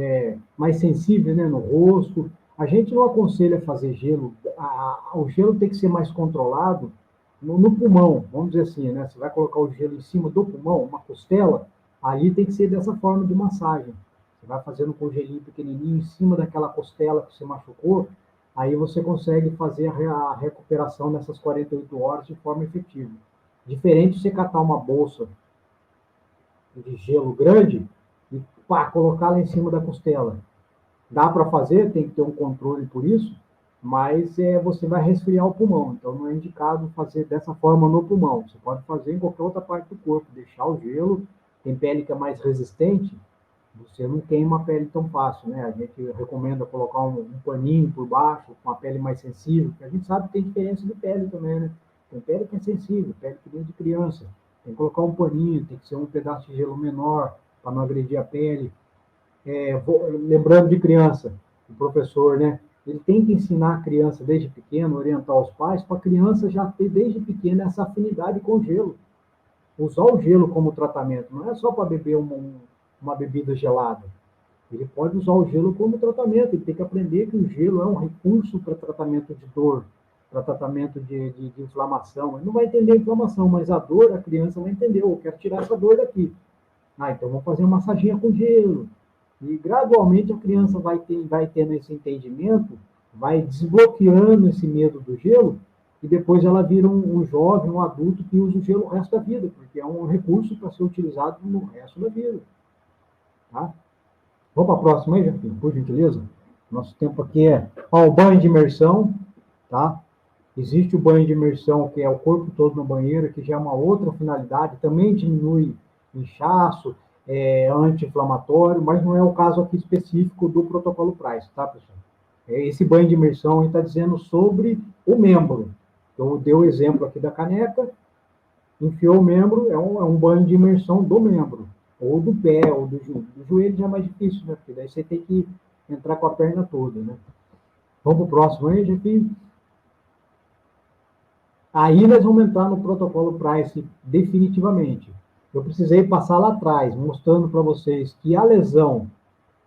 C: mais sensíveis, né? No rosto. A gente não aconselha fazer gelo. O gelo tem que ser mais controlado no pulmão, vamos dizer assim, né? Você vai colocar o gelo em cima do pulmão, uma costela, ali tem que ser dessa forma de massagem. Você vai fazendo com o gelinho pequenininho em cima daquela costela que você machucou, aí você consegue fazer a recuperação nessas 48 horas de forma efetiva. Diferente de você catar uma bolsa de gelo grande e pá, colocar lá em cima da costela. Dá para fazer, tem que ter um controle por isso, mas você vai resfriar o pulmão, então não é indicado fazer dessa forma no pulmão. Você pode fazer em qualquer outra parte do corpo, deixar o gelo. Tem pele que é mais resistente, você não queima a pele tão fácil, né? A gente recomenda colocar um paninho por baixo, com a pele mais sensível, porque a gente sabe que tem diferença de pele também, né? Tem pele que é sensível, pele que vem de criança. Tem que colocar um paninho, tem que ser um pedaço de gelo menor, para não agredir a pele. Lembrando de criança, o professor, né? Ele tem que ensinar a criança desde pequeno, orientar os pais, para a criança já ter desde pequena essa afinidade com o gelo. Usar o gelo como tratamento, não é só para beber uma bebida gelada. Ele pode usar o gelo como tratamento, ele tem que aprender que o gelo é um recurso para tratamento de dor, para tratamento de inflamação. Ele não vai entender a inflamação, mas a dor a criança vai entender. Eu quero tirar essa dor daqui. Então vamos fazer uma massaginha com gelo. E gradualmente a criança vai tendo esse entendimento, vai desbloqueando esse medo do gelo, e depois ela vira um jovem, um adulto que usa o gelo o resto da vida, porque é um recurso para ser utilizado no resto da vida. Tá? Vamos para a próxima aí, Jefinho, por gentileza? Nosso tempo aqui é o banho de imersão. Tá? Existe o banho de imersão, que é o corpo todo na banheira, que já é uma outra finalidade, também diminui inchaço, anti-inflamatório, mas não é o caso aqui específico do protocolo Price, tá, pessoal? Esse banho de imersão está dizendo sobre o membro. Eu dei o exemplo aqui da caneca, enfiou o membro, é um banho de imersão do membro, ou do pé, ou do joelho. Do joelho já é mais difícil, né? Porque daí você tem que entrar com a perna toda, né? Vamos para o próximo aí, Jefinho? Aí nós vamos entrar no protocolo Price definitivamente. Eu precisei passar lá atrás, mostrando para vocês que a lesão,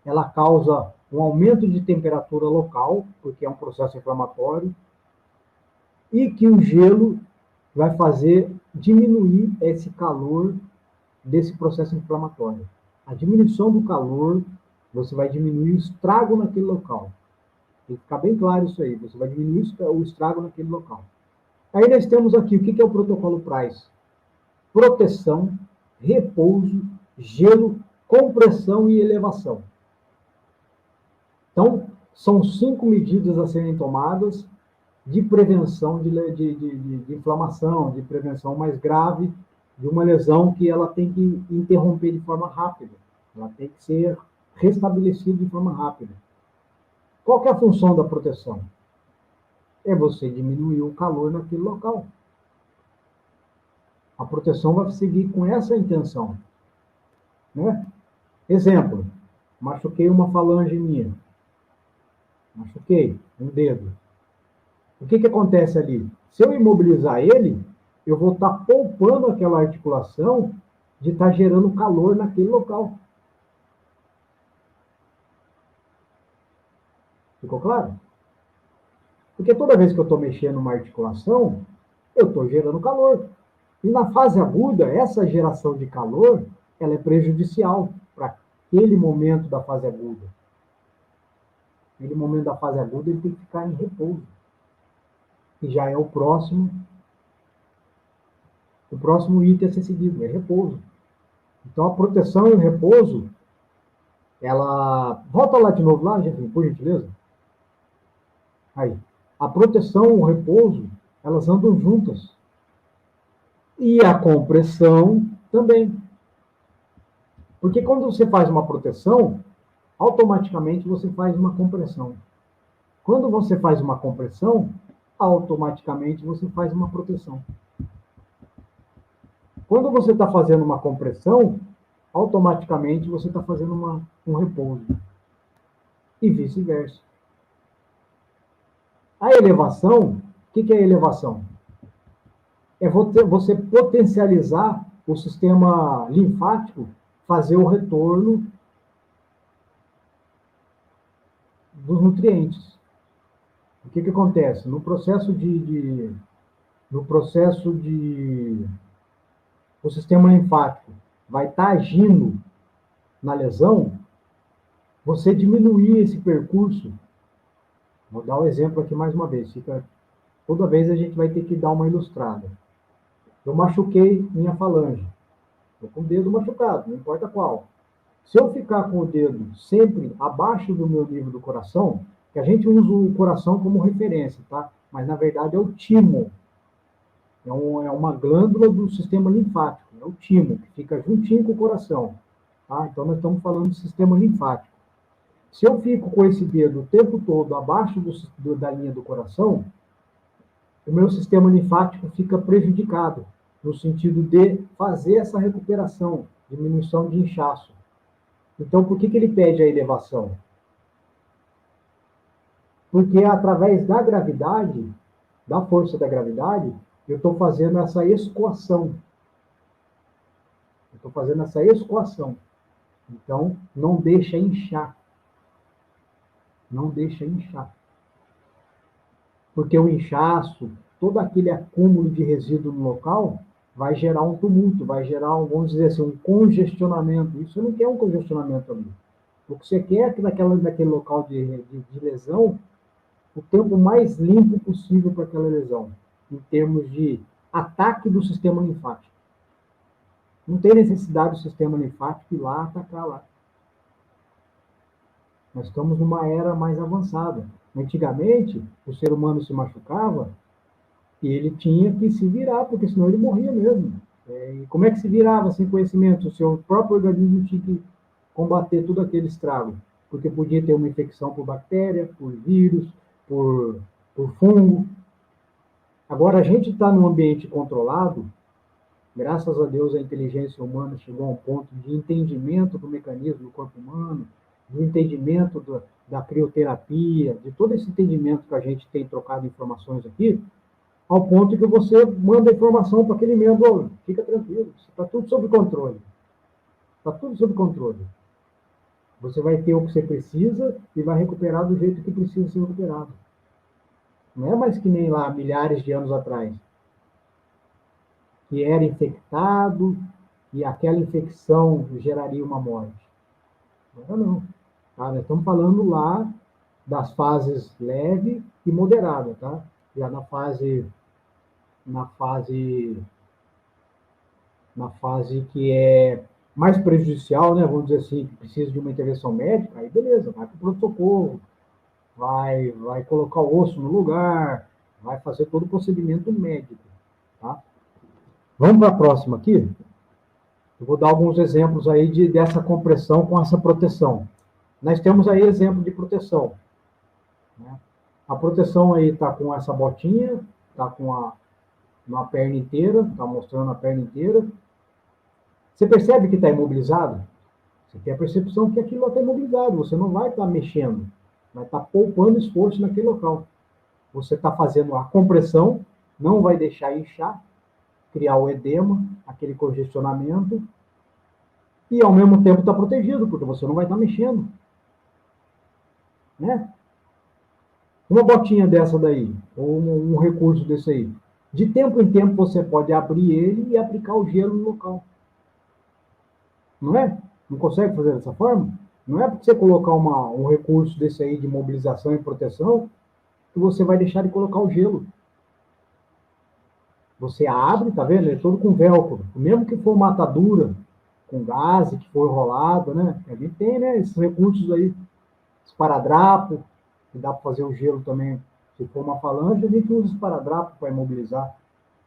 C: ela causa um aumento de temperatura local, porque é um processo inflamatório, e que o gelo vai fazer diminuir esse calor desse processo inflamatório. A diminuição do calor, você vai diminuir o estrago naquele local. Tem que ficar bem claro isso aí, você vai diminuir o estrago naquele local. Aí nós temos aqui, o que é o protocolo Price? Proteção, repouso, gelo, compressão e elevação. Então, são 5 medidas a serem tomadas de prevenção de inflamação, de prevenção mais grave de uma lesão que ela tem que interromper de forma rápida. Ela tem que ser restabelecida de forma rápida. Qual que é a função da proteção? É você diminuir o calor naquele local. A proteção vai seguir com essa intenção. Né? Exemplo, machuquei uma falange minha. Machuquei um dedo. O que acontece ali? Se eu imobilizar ele, eu vou estar poupando aquela articulação de estar gerando calor naquele local. Ficou claro? Porque toda vez que eu estou mexendo numa articulação, eu estou gerando calor. E na fase aguda, essa geração de calor, ela é prejudicial para aquele momento da fase aguda. Aquele momento da fase aguda, ele tem que ficar em repouso. Que já é o próximo item a ser seguido, é repouso. Então, a proteção e o repouso, ela... Volta lá de novo, lá, Jefinho, por gentileza. Aí. A proteção e o repouso, elas andam juntas. E a compressão também. Porque quando você faz uma proteção, automaticamente você faz uma compressão. Quando você faz uma compressão, automaticamente você faz uma proteção. Quando você está fazendo uma compressão, automaticamente você está fazendo um repouso. E vice-versa. A elevação, o que é a elevação? É você potencializar o sistema linfático, fazer o retorno dos nutrientes. O que acontece? No processo o sistema linfático vai estar agindo na lesão, você diminuir esse percurso. Vou dar o exemplo aqui mais uma vez. Toda vez a gente vai ter que dar uma ilustrada. Eu machuquei minha falange. Estou com o dedo machucado, não importa qual. Se eu ficar com o dedo sempre abaixo do meu nível do coração, que a gente usa o coração como referência, tá? Mas na verdade é o timo. É uma glândula do sistema linfático. É o timo, que fica juntinho com o coração. Tá? Então nós estamos falando do sistema linfático. Se eu fico com esse dedo o tempo todo abaixo da linha do coração, o meu sistema linfático fica prejudicado, no sentido de fazer essa recuperação, diminuição de inchaço. Então, por que ele pede a elevação? Porque através da gravidade, da força da gravidade, eu estou fazendo essa escoação. Então, não deixa inchar. Não deixa inchar. Porque o inchaço, todo aquele acúmulo de resíduo no local, vai gerar um tumulto, vai gerar, vamos dizer assim, um congestionamento. Isso não quer um congestionamento ali. O que você quer é que naquele local de lesão, o tempo mais limpo possível para aquela lesão, em termos de ataque do sistema linfático. Não tem necessidade do sistema linfático ir lá atacar lá. Nós estamos numa era mais avançada. Antigamente, o ser humano se machucava e ele tinha que se virar, porque senão ele morria mesmo. E como é que se virava sem conhecimento? O seu próprio organismo tinha que combater todo aquele estrago, porque podia ter uma infecção por bactéria, por vírus, por fungo. Agora, a gente está num ambiente controlado, graças a Deus a inteligência humana chegou a um ponto de entendimento do mecanismo do corpo humano, do entendimento da crioterapia, de todo esse entendimento que a gente tem trocado informações aqui, ao ponto que você manda informação para aquele membro, fica tranquilo, está tudo sob controle. Está tudo sob controle. Você vai ter o que você precisa e vai recuperar do jeito que precisa ser recuperado. Não é mais que nem lá milhares de anos atrás, que era infectado e aquela infecção geraria uma morte. Agora não. Tá? Nós estamos falando lá das fases leve e moderada, tá? Já na fase que é mais prejudicial, né? Vamos dizer assim, que precisa de uma intervenção médica, aí beleza, vai para o pronto-socorro, vai colocar o osso no lugar, vai fazer todo o procedimento médico, tá? Vamos para a próxima aqui? Eu vou dar alguns exemplos aí dessa compressão com essa proteção. Nós temos aí exemplo de proteção. Né? A proteção aí está com essa botinha, está com uma perna inteira, está mostrando a perna inteira. Você percebe que está imobilizado? Você tem a percepção que aquilo está imobilizado, você não vai estar mexendo, vai estar poupando esforço naquele local. Você está fazendo a compressão, não vai deixar inchar, criar o edema, aquele congestionamento, e ao mesmo tempo está protegido, porque você não vai estar mexendo. Né? Uma botinha dessa daí, ou um recurso desse aí, de tempo em tempo você pode abrir ele e aplicar o gelo no local. Não é? Não consegue fazer dessa forma? Não é porque você colocar um recurso desse aí de mobilização e proteção que você vai deixar de colocar o gelo. Você abre, tá vendo? É todo com velcro. Mesmo que for uma atadura, com gás, que for enrolado, né? A gente tem, né, esses recursos aí, esparadrapo, que dá para fazer o gelo também. Se for uma falange, a gente usa esparadrapo para imobilizar.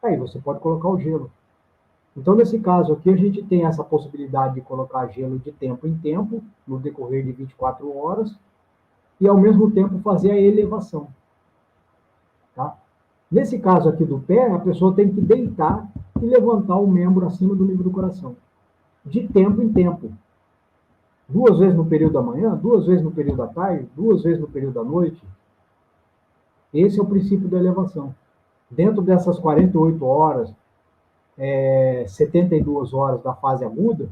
C: Aí você pode colocar o gelo. Então, nesse caso aqui, a gente tem essa possibilidade de colocar gelo de tempo em tempo, no decorrer de 24 horas, e ao mesmo tempo fazer a elevação. Tá? Nesse caso aqui do pé, a pessoa tem que deitar e levantar o membro acima do nível do coração, de tempo em tempo. 2 vezes no período da manhã, 2 vezes no período da tarde, 2 vezes no período da noite. Esse é o princípio da elevação. Dentro dessas 48 horas, 72 horas da fase aguda,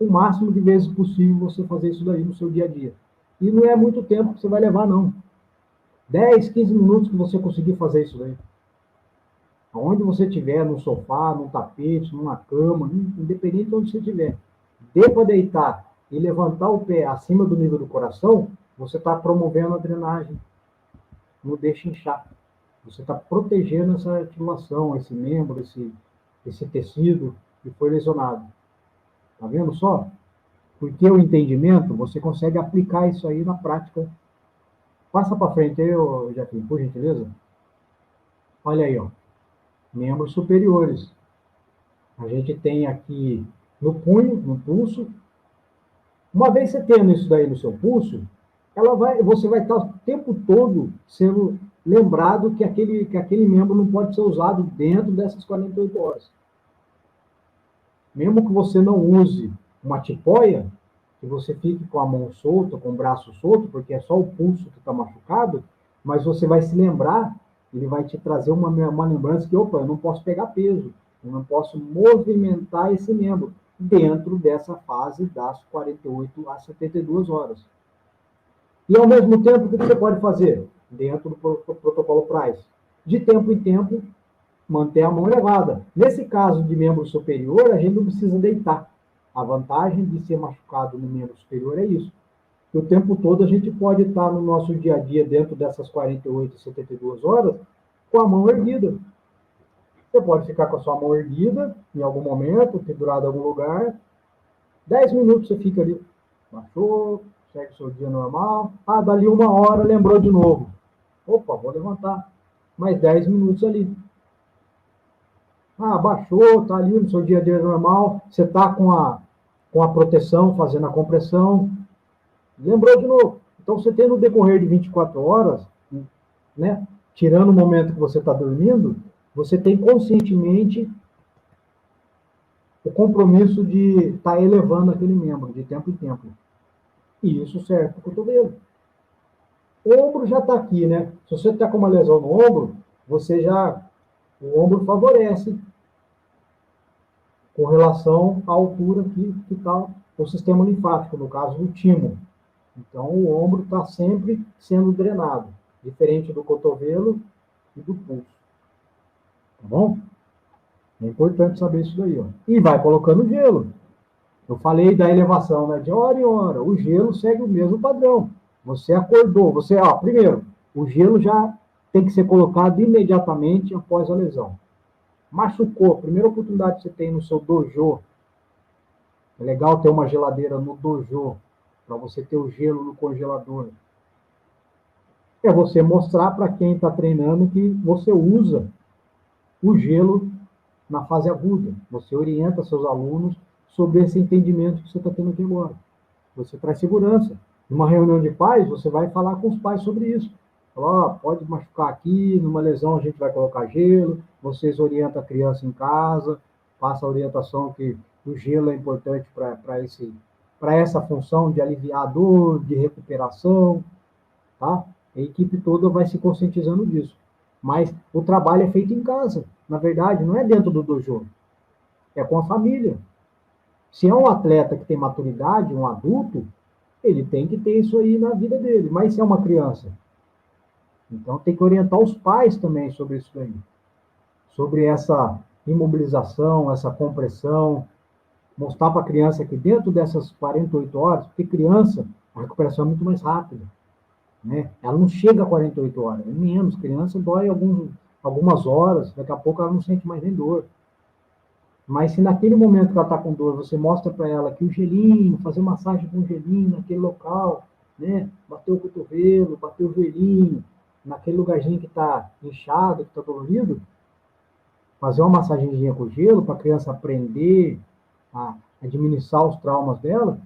C: o máximo de vezes possível você fazer isso daí no seu dia a dia. E não é muito tempo que você vai levar, não. 10, 15 minutos que você conseguir fazer isso daí. Onde você estiver, no sofá, no tapete, numa cama, independente de onde você estiver. Dê para deitar e levantar o pé acima do nível do coração, você está promovendo a drenagem. Não deixa inchar. Você está protegendo essa articulação, esse membro, esse tecido que foi lesionado. Tá vendo só? Porque o entendimento, você consegue aplicar isso aí na prática. Passa para frente aí, Jefinho, por gentileza. Olha aí, ó. Membros superiores. A gente tem aqui no punho, no pulso. Uma vez você tendo isso daí no seu pulso, você vai estar o tempo todo sendo lembrado que aquele membro não pode ser usado dentro dessas 48 horas. Mesmo que você não use uma tipóia, que você fique com a mão solta, com o braço solto, porque é só o pulso que está machucado, mas você vai se lembrar, ele vai te trazer uma lembrança que, opa, eu não posso pegar peso, eu não posso movimentar esse membro dentro dessa fase das 48 a 72 horas. E, ao mesmo tempo, o que você pode fazer? Dentro do protocolo Price. De tempo em tempo, manter a mão elevada. Nesse caso de membro superior, a gente não precisa deitar. A vantagem de ser machucado no membro superior é isso. Que o tempo todo a gente pode estar no nosso dia a dia, dentro dessas 48 a 72 horas, com a mão erguida. Você pode ficar com a sua mão erguida, em algum momento, pendurado em algum lugar. 10 minutos você fica ali. Baixou, segue o seu dia normal. Ah, dali 1 hora, lembrou de novo. Opa, vou levantar. Mais 10 minutos ali. Ah, baixou, está ali no seu dia a dia normal. Você está com a proteção, fazendo a compressão. Lembrou de novo. Então, você tem no decorrer de 24 horas, né, tirando o momento que você está dormindo, você tem conscientemente o compromisso de estar elevando aquele membro de tempo em tempo. E isso serve para o cotovelo. O ombro já está aqui, né? Se você está com uma lesão no ombro, o ombro favorece com relação à altura que está o sistema linfático, no caso do timo. Então, o ombro está sempre sendo drenado, diferente do cotovelo e do pulso. Tá bom? É importante saber isso daí, ó. E vai colocando gelo. Eu falei da elevação, né? De hora em hora. O gelo segue o mesmo padrão. Você acordou, primeiro, o gelo já tem que ser colocado imediatamente após a lesão. Machucou, primeira oportunidade que você tem no seu dojo. É legal ter uma geladeira no dojo, para você ter o gelo no congelador. É você mostrar para quem está treinando que você usa o gelo na fase aguda. Você orienta seus alunos sobre esse entendimento que você está tendo aqui agora. Você traz segurança. Numa reunião de pais, você vai falar com os pais sobre isso. Falar, pode machucar aqui, numa lesão a gente vai colocar gelo, vocês orientam a criança em casa, passa a orientação que o gelo é importante para essa função de aliviar a dor, de recuperação, tá? A equipe toda vai se conscientizando disso. Mas o trabalho é feito em casa. Na verdade, não é dentro do dojo. É com a família. Se é um atleta que tem maturidade, um adulto, ele tem que ter isso aí na vida dele. Mas se é uma criança, então tem que orientar os pais também sobre isso aí. Sobre essa imobilização, essa compressão. Mostrar para a criança que dentro dessas 48 horas, porque criança, A recuperação é muito mais rápida, né? Ela não chega a 48 horas, é menos. Criança dói algumas horas, daqui a pouco ela não sente mais nem dor. Mas se naquele momento que ela está com dor, você mostra para ela que o gelinho, fazer massagem com gelinho naquele local, né? Bater o cotovelo, bater o joelhinho, naquele lugarzinho que está inchado, que está dolorido, fazer uma massagenzinha com gelo para a criança aprender a administrar os traumas dela,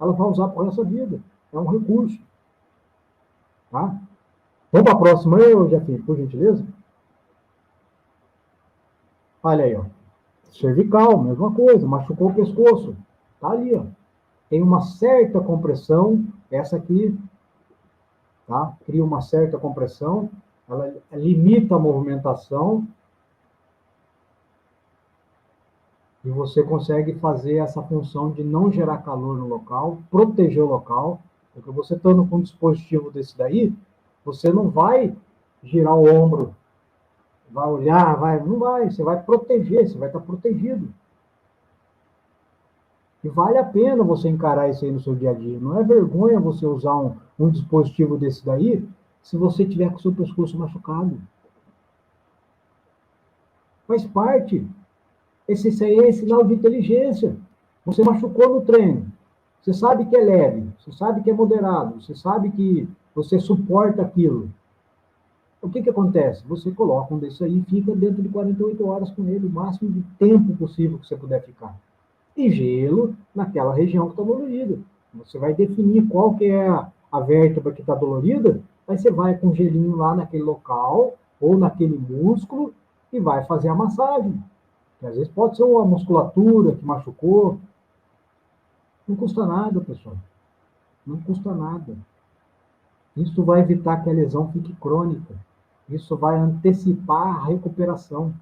C: ela vai usar por essa vida. É um recurso. Tá? Vamos para a próxima aí, Jefinho, por gentileza? Olha aí, ó. Cervical, mesma coisa, machucou o pescoço. Tá ali, ó. Tem uma certa compressão, essa aqui, tá? Cria uma certa compressão, ela limita a movimentação e você consegue fazer essa função de não gerar calor no local, proteger o local, porque você estando com um dispositivo desse daí, você não vai girar o ombro, vai olhar, não vai, você vai proteger, você vai estar protegido. E vale a pena você encarar isso aí no seu dia a dia. Não é vergonha você usar um dispositivo desse daí se você tiver com o seu pescoço machucado. Faz parte. Esse aí é sinal de inteligência. Você machucou no treino. Você sabe que é leve, você sabe que é moderado, você sabe que você suporta aquilo. O que acontece? Você coloca um desse aí e fica dentro de 48 horas com ele, o máximo de tempo possível que você puder ficar. E gelo naquela região que está dolorida. Você vai definir qual que é a vértebra que está dolorida, aí você vai com gelinho lá naquele local, ou naquele músculo, e vai fazer a massagem. Que às vezes pode ser uma musculatura que machucou. Não custa nada, pessoal. Não custa nada. Isso vai evitar que a lesão fique crônica. Isso vai antecipar a recuperação.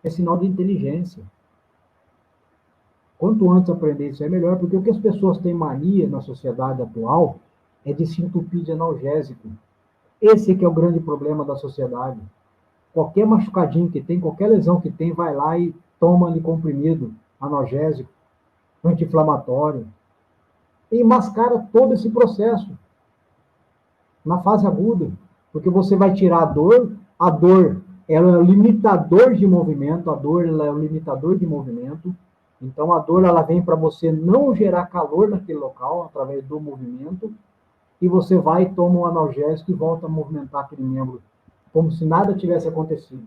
C: É sinal de inteligência. Quanto antes aprender isso é melhor, porque o que as pessoas têm mania na sociedade atual é de se entupir de analgésico. Esse que é o grande problema da sociedade. Qualquer machucadinho que tem, qualquer lesão que tem, vai lá e toma ali comprimido, analgésico, anti-inflamatório. E mascara todo esse processo na fase aguda, porque você vai tirar a dor ela é o limitador de movimento, então a dor ela vem para você não gerar calor naquele local, através do movimento, e você vai, toma um analgésico e volta a movimentar aquele membro, como se nada tivesse acontecido.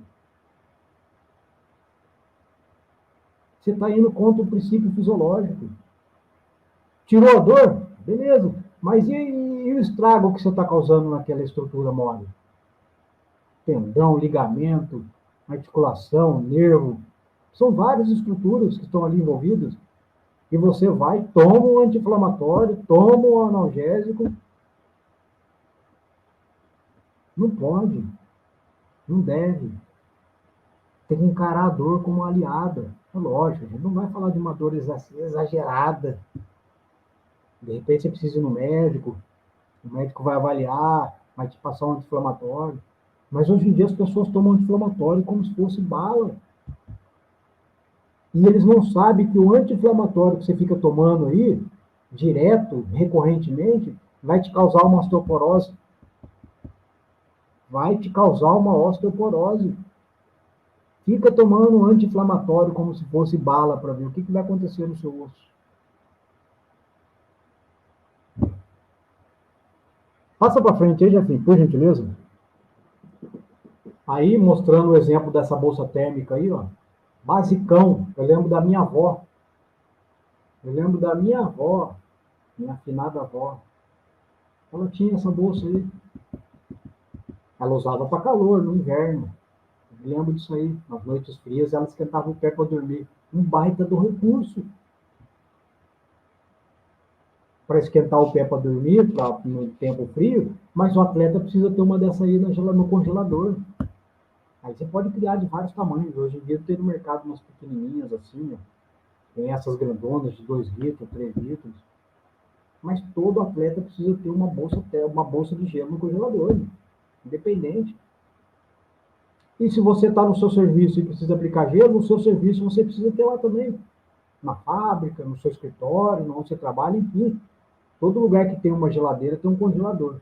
C: Você está indo contra o princípio fisiológico. Tirou a dor? Beleza. Mas e o estrago que você está causando naquela estrutura mole? Tendão, ligamento, articulação, nervo. São várias estruturas que estão ali envolvidas. E você vai, toma um anti-inflamatório, toma um analgésico. Não pode. Não deve. Tem que encarar a dor como uma aliada. É lógico, a gente não vai falar de uma dor exagerada. De repente você precisa ir no médico, o médico vai avaliar, vai te passar um anti-inflamatório. Mas hoje em dia as pessoas tomam anti-inflamatório como se fosse bala. E eles não sabem que o anti-inflamatório que você fica tomando aí, direto, recorrentemente, vai te causar uma osteoporose. Vai te causar uma osteoporose. Fica tomando um anti-inflamatório como se fosse bala para ver o que vai acontecer no seu osso. Passa para frente aí, Jefinho, por gentileza. Aí, mostrando o exemplo dessa bolsa térmica aí, ó. Basicão. Eu lembro da minha avó. Minha afinada avó. Ela tinha essa bolsa aí. Ela usava para calor, no inverno. Eu lembro disso aí. Nas noites frias, ela esquentava o pé para dormir. Um baita do recurso. Para esquentar o pé para dormir, no tempo frio, mas o atleta precisa ter uma dessa aí no congelador. Aí você pode criar de vários tamanhos. Hoje em dia tem no mercado umas pequenininhas assim, ó. Tem essas grandonas de 2 litros, 3 litros. Mas todo atleta precisa ter uma bolsa de gelo no congelador, independente. E se você está no seu serviço e precisa aplicar gelo, no seu serviço você precisa ter lá também. Na fábrica, no seu escritório, onde você trabalha, enfim. Todo lugar que tem uma geladeira tem um congelador.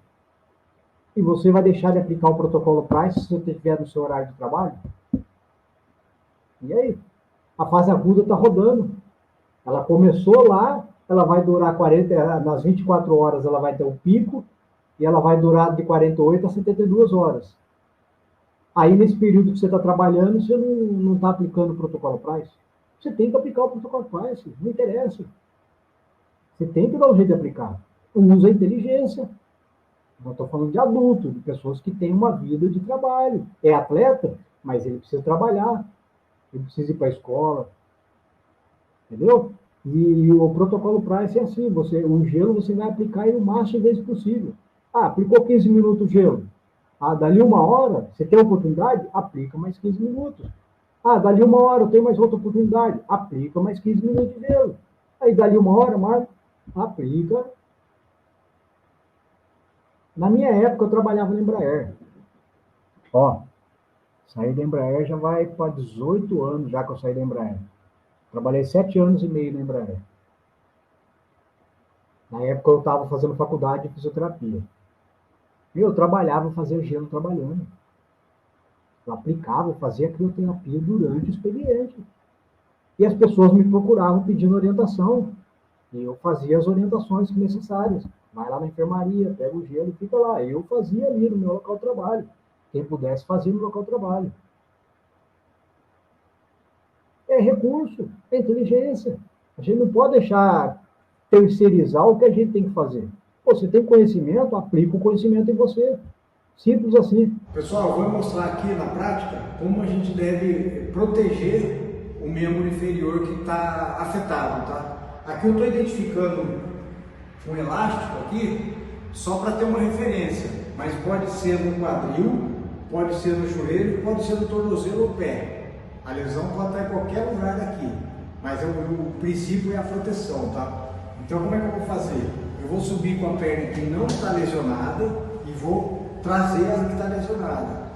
C: E você vai deixar de aplicar o protocolo Price se você estiver no seu horário de trabalho? E aí? A fase aguda está rodando. Ela começou lá, ela vai durar 40, nas 24 horas ela vai ter um pico, e ela vai durar de 48 a 72 horas. Aí, nesse período que você está trabalhando, você não está aplicando o protocolo Price. Você tem que aplicar o protocolo Price, não interessa. Você tem que dar um jeito de aplicar. Usa a inteligência. Não estou falando de adulto, de pessoas que têm uma vida de trabalho. É atleta, mas ele precisa trabalhar, ele precisa ir para a escola, entendeu? E o protocolo Price é assim, o gelo você vai aplicar ele o máximo de vezes possível. Ah, aplicou 15 minutos o gelo. Ah, dali uma hora, você tem oportunidade? Aplica mais 15 minutos. Ah, dali uma hora eu tenho mais outra oportunidade? Aplica mais 15 minutos de gelo. Aí dali uma hora, mais, aplica. Na minha época eu trabalhava na Embraer. Ó, saí da Embraer já vai para 18 anos já que eu saí da Embraer. Trabalhei 7 anos e meio na Embraer. Na época eu estava fazendo faculdade de fisioterapia. Eu trabalhava, fazia gelo trabalhando. Eu aplicava, eu fazia crioterapia durante o expediente. E as pessoas me procuravam pedindo orientação. E eu fazia as orientações necessárias. Vai lá na enfermaria, pega o gelo e fica lá. Eu fazia ali no meu local de trabalho. Quem pudesse fazer no local de trabalho. É recurso, é inteligência. A gente não pode deixar terceirizar o que a gente tem que fazer. Você tem conhecimento, aplica o conhecimento em você. Simples assim. Pessoal, eu vou mostrar aqui na prática como a gente deve proteger o membro inferior que está afetado, tá? Aqui eu estou identificando um elástico aqui só para ter uma referência, mas pode ser no quadril, pode ser no joelho, pode ser no tornozelo ou pé. A lesão pode estar em qualquer lugar daqui, mas o princípio é a proteção, tá? Então como é que eu vou fazer? Eu vou subir com a perna que não está lesionada e vou trazer a que está lesionada.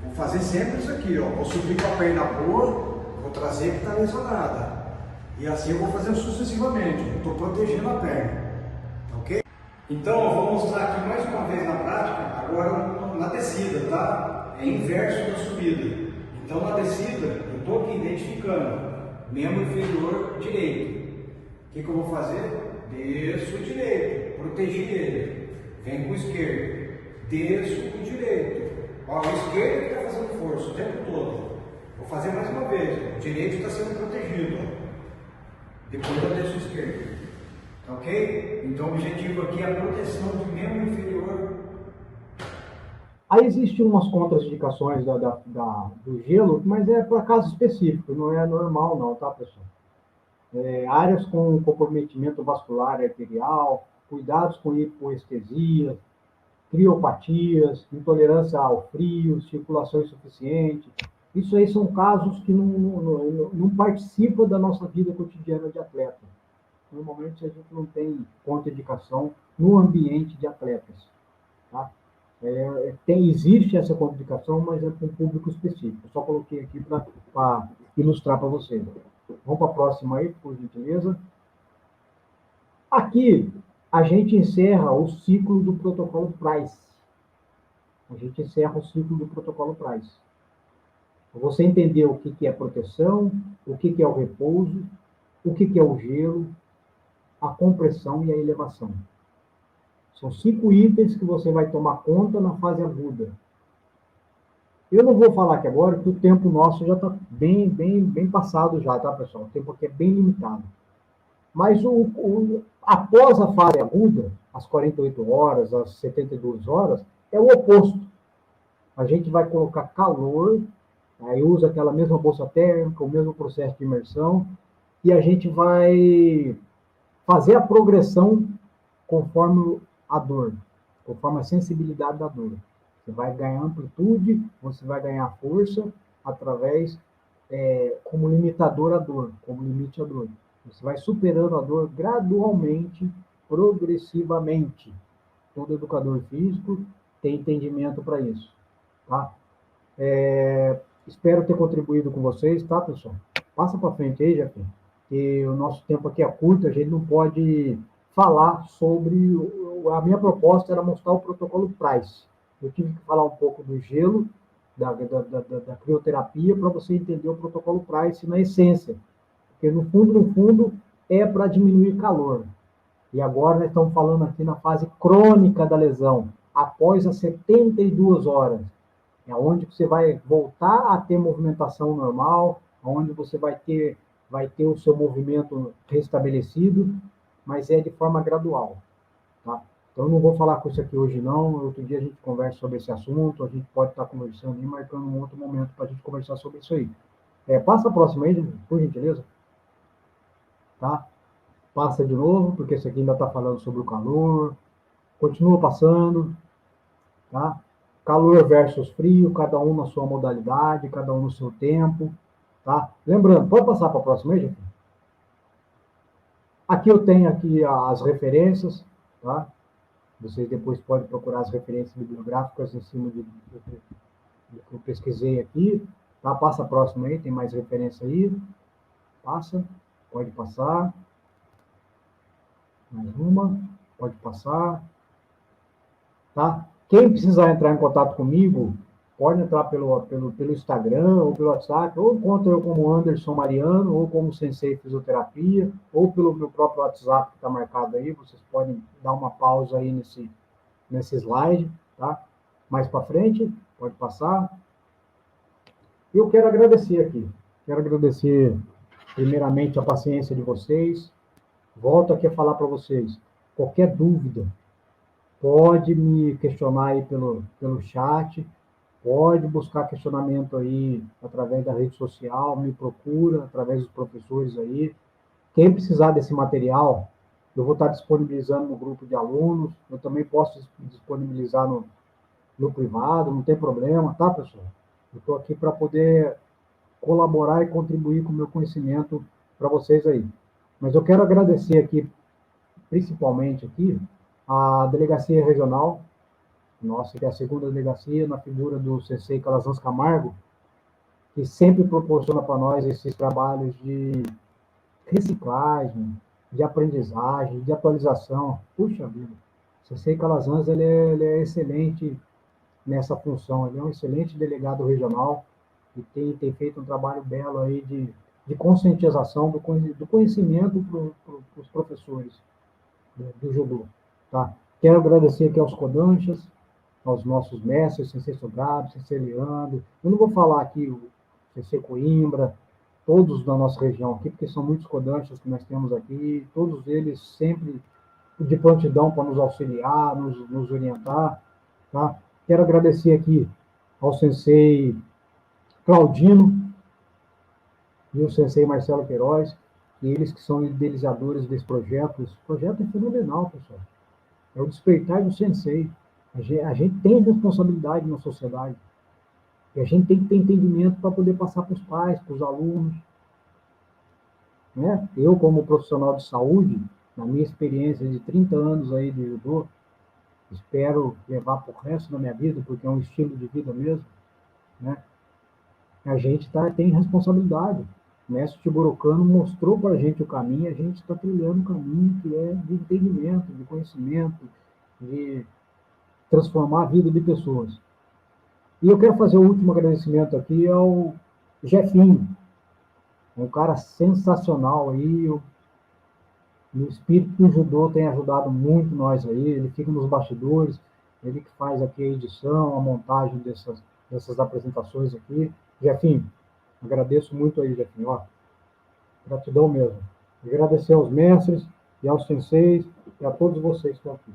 C: Vou fazer sempre isso aqui, ó. Vou subir com a perna boa, vou trazer a que está lesionada. E assim eu vou fazendo sucessivamente. Estou protegendo a perna, ok? Então eu vou mostrar aqui mais uma vez na prática, agora na descida, tá? É inverso da subida. Então na descida, eu estou aqui identificando membro inferior direito. O que eu vou fazer? Desço o direito, protegi ele. Vem com o esquerdo, desço o direito. Ó, o esquerdo que está fazendo força o tempo todo. Vou fazer mais uma vez. O direito está sendo protegido. Ó. Depois eu desço o esquerdo. Tá ok? Então o objetivo aqui é a proteção do membro inferior. Aí existem umas contraindicações do gelo, mas é para caso específico, não é normal não, tá, pessoal? Áreas com comprometimento vascular arterial, cuidados com hipoestesia, criopatias, intolerância ao frio, circulação insuficiente. Isso aí são casos que não participam da nossa vida cotidiana de atleta. Normalmente a gente não tem contraindicação no ambiente de atletas. Tá? Existe essa contraindicação, mas é para um público específico. Só coloquei aqui para ilustrar para vocês. Vamos para a próxima aí, por gentileza. Aqui, a gente encerra o ciclo do protocolo Price. A gente encerra o ciclo do protocolo Price. Você entender o que é proteção, o que é o repouso, o que é o gelo, a compressão e a elevação. São 5 itens que você vai tomar conta na fase aguda. Eu não vou falar aqui agora, porque o tempo nosso já está bem passado já, tá, pessoal? O tempo aqui é bem limitado. Mas após a fase aguda, as 48 horas, as 72 horas, é o oposto. A gente vai colocar calor, aí usa aquela mesma bolsa térmica, o mesmo processo de imersão, e a gente vai fazer a progressão conforme a dor, conforme a sensibilidade da dor. Você vai ganhar amplitude, você vai ganhar força através, como limitador à dor, como limite à dor. Você vai superando a dor gradualmente, progressivamente. Todo educador físico tem entendimento para isso. Tá? Espero ter contribuído com vocês, tá, pessoal? Passa para frente aí, Jefim, que o nosso tempo aqui é curto, a gente não pode falar sobre... A minha proposta era mostrar o protocolo Price. Eu tive que falar um pouco do gelo, da crioterapia, para você entender o protocolo Price na essência. Porque, no fundo, é para diminuir calor. E agora nós estamos falando aqui na fase crônica da lesão, após as 72 horas. É onde você vai voltar a ter movimentação normal, onde você vai ter o seu movimento restabelecido, mas é de forma gradual. Tá? Então, eu não vou falar com isso aqui hoje, não. Outro dia a gente conversa sobre esse assunto, a gente pode estar conversando e marcando um outro momento para a gente conversar sobre isso aí. Passa a próxima aí, por gentileza. Tá? Passa de novo, porque esse aqui ainda está falando sobre o calor. Continua passando. Tá? Calor versus frio, cada um na sua modalidade, cada um no seu tempo. Tá? Lembrando, pode passar para a próxima aí, gente? Aqui eu tenho aqui as referências, tá? Vocês depois podem procurar as referências bibliográficas em cima do que eu pesquisei aqui. Tá? Passa a próxima aí, tem mais referência aí. Passa, pode passar. Mais uma, pode passar. Tá? Quem precisar entrar em contato comigo, pode entrar pelo Instagram, ou pelo WhatsApp, ou encontra eu como Anderson Mariano, ou como Sensei Fisioterapia, ou pelo meu próprio WhatsApp que está marcado aí. Vocês podem dar uma pausa aí nesse slide, tá? Mais para frente, pode passar. Eu quero agradecer aqui. Quero agradecer, primeiramente, a paciência de vocês. Volto aqui a falar para vocês. Qualquer dúvida, pode me questionar aí pelo chat. Pode buscar questionamento aí através da rede social, me procura através dos professores aí. Quem precisar desse material, eu vou estar disponibilizando no grupo de alunos, eu também posso disponibilizar no privado, não tem problema, tá, pessoal? Eu estou aqui para poder colaborar e contribuir com o meu conhecimento para vocês aí. Mas eu quero agradecer aqui, principalmente aqui, a Delegacia Regional, nossa, que é a segunda delegacia, na figura do Sensei Calazans Camargo, que sempre proporciona para nós esses trabalhos de reciclagem, de aprendizagem, de atualização. Puxa vida, o Sensei Calazans ele é excelente nessa função, ele é um excelente delegado regional e tem feito um trabalho belo aí de conscientização do conhecimento para os professores do judô. Tá? Quero agradecer aqui aos Kodanshas, aos nossos mestres, Sensei Sogabe, Sensei Leandro. Eu não vou falar aqui o Sensei Coimbra, todos da nossa região aqui, porque são muitos Kodanshas que nós temos aqui, todos eles sempre de prontidão para nos auxiliar, nos orientar. Tá? Quero agradecer aqui ao Sensei Claudino e o Sensei Marcelo Queiroz, eles que são idealizadores desse projeto. Esse projeto é fenomenal, pessoal. É o despertar do Sensei. A gente tem responsabilidade na sociedade. E a gente tem que ter entendimento para poder passar para os pais, para os alunos. Né? Eu, como profissional de saúde, na minha experiência de 30 anos aí de judô, espero levar para o resto da minha vida, porque é um estilo de vida mesmo, né? A gente tem responsabilidade. O mestre Tiburo Kano mostrou para a gente o caminho, a gente está trilhando um caminho que é de entendimento, de conhecimento, de transformar a vida de pessoas. E eu quero fazer o último agradecimento aqui ao Jefinho, um cara sensacional aí, no espírito do judô tem ajudado muito nós aí, ele fica nos bastidores, ele que faz aqui a edição, a montagem dessas apresentações aqui. Jefinho, agradeço muito aí, Jefinho, ó, gratidão mesmo. Agradecer aos mestres e aos senseis e a todos vocês que estão aqui.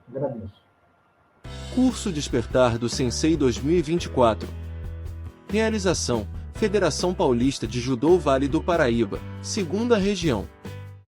C: Agradeço.
A: Curso Despertar do Sensei 2024. Realização: Federação Paulista de Judô Vale do Paraíba, 2ª Região.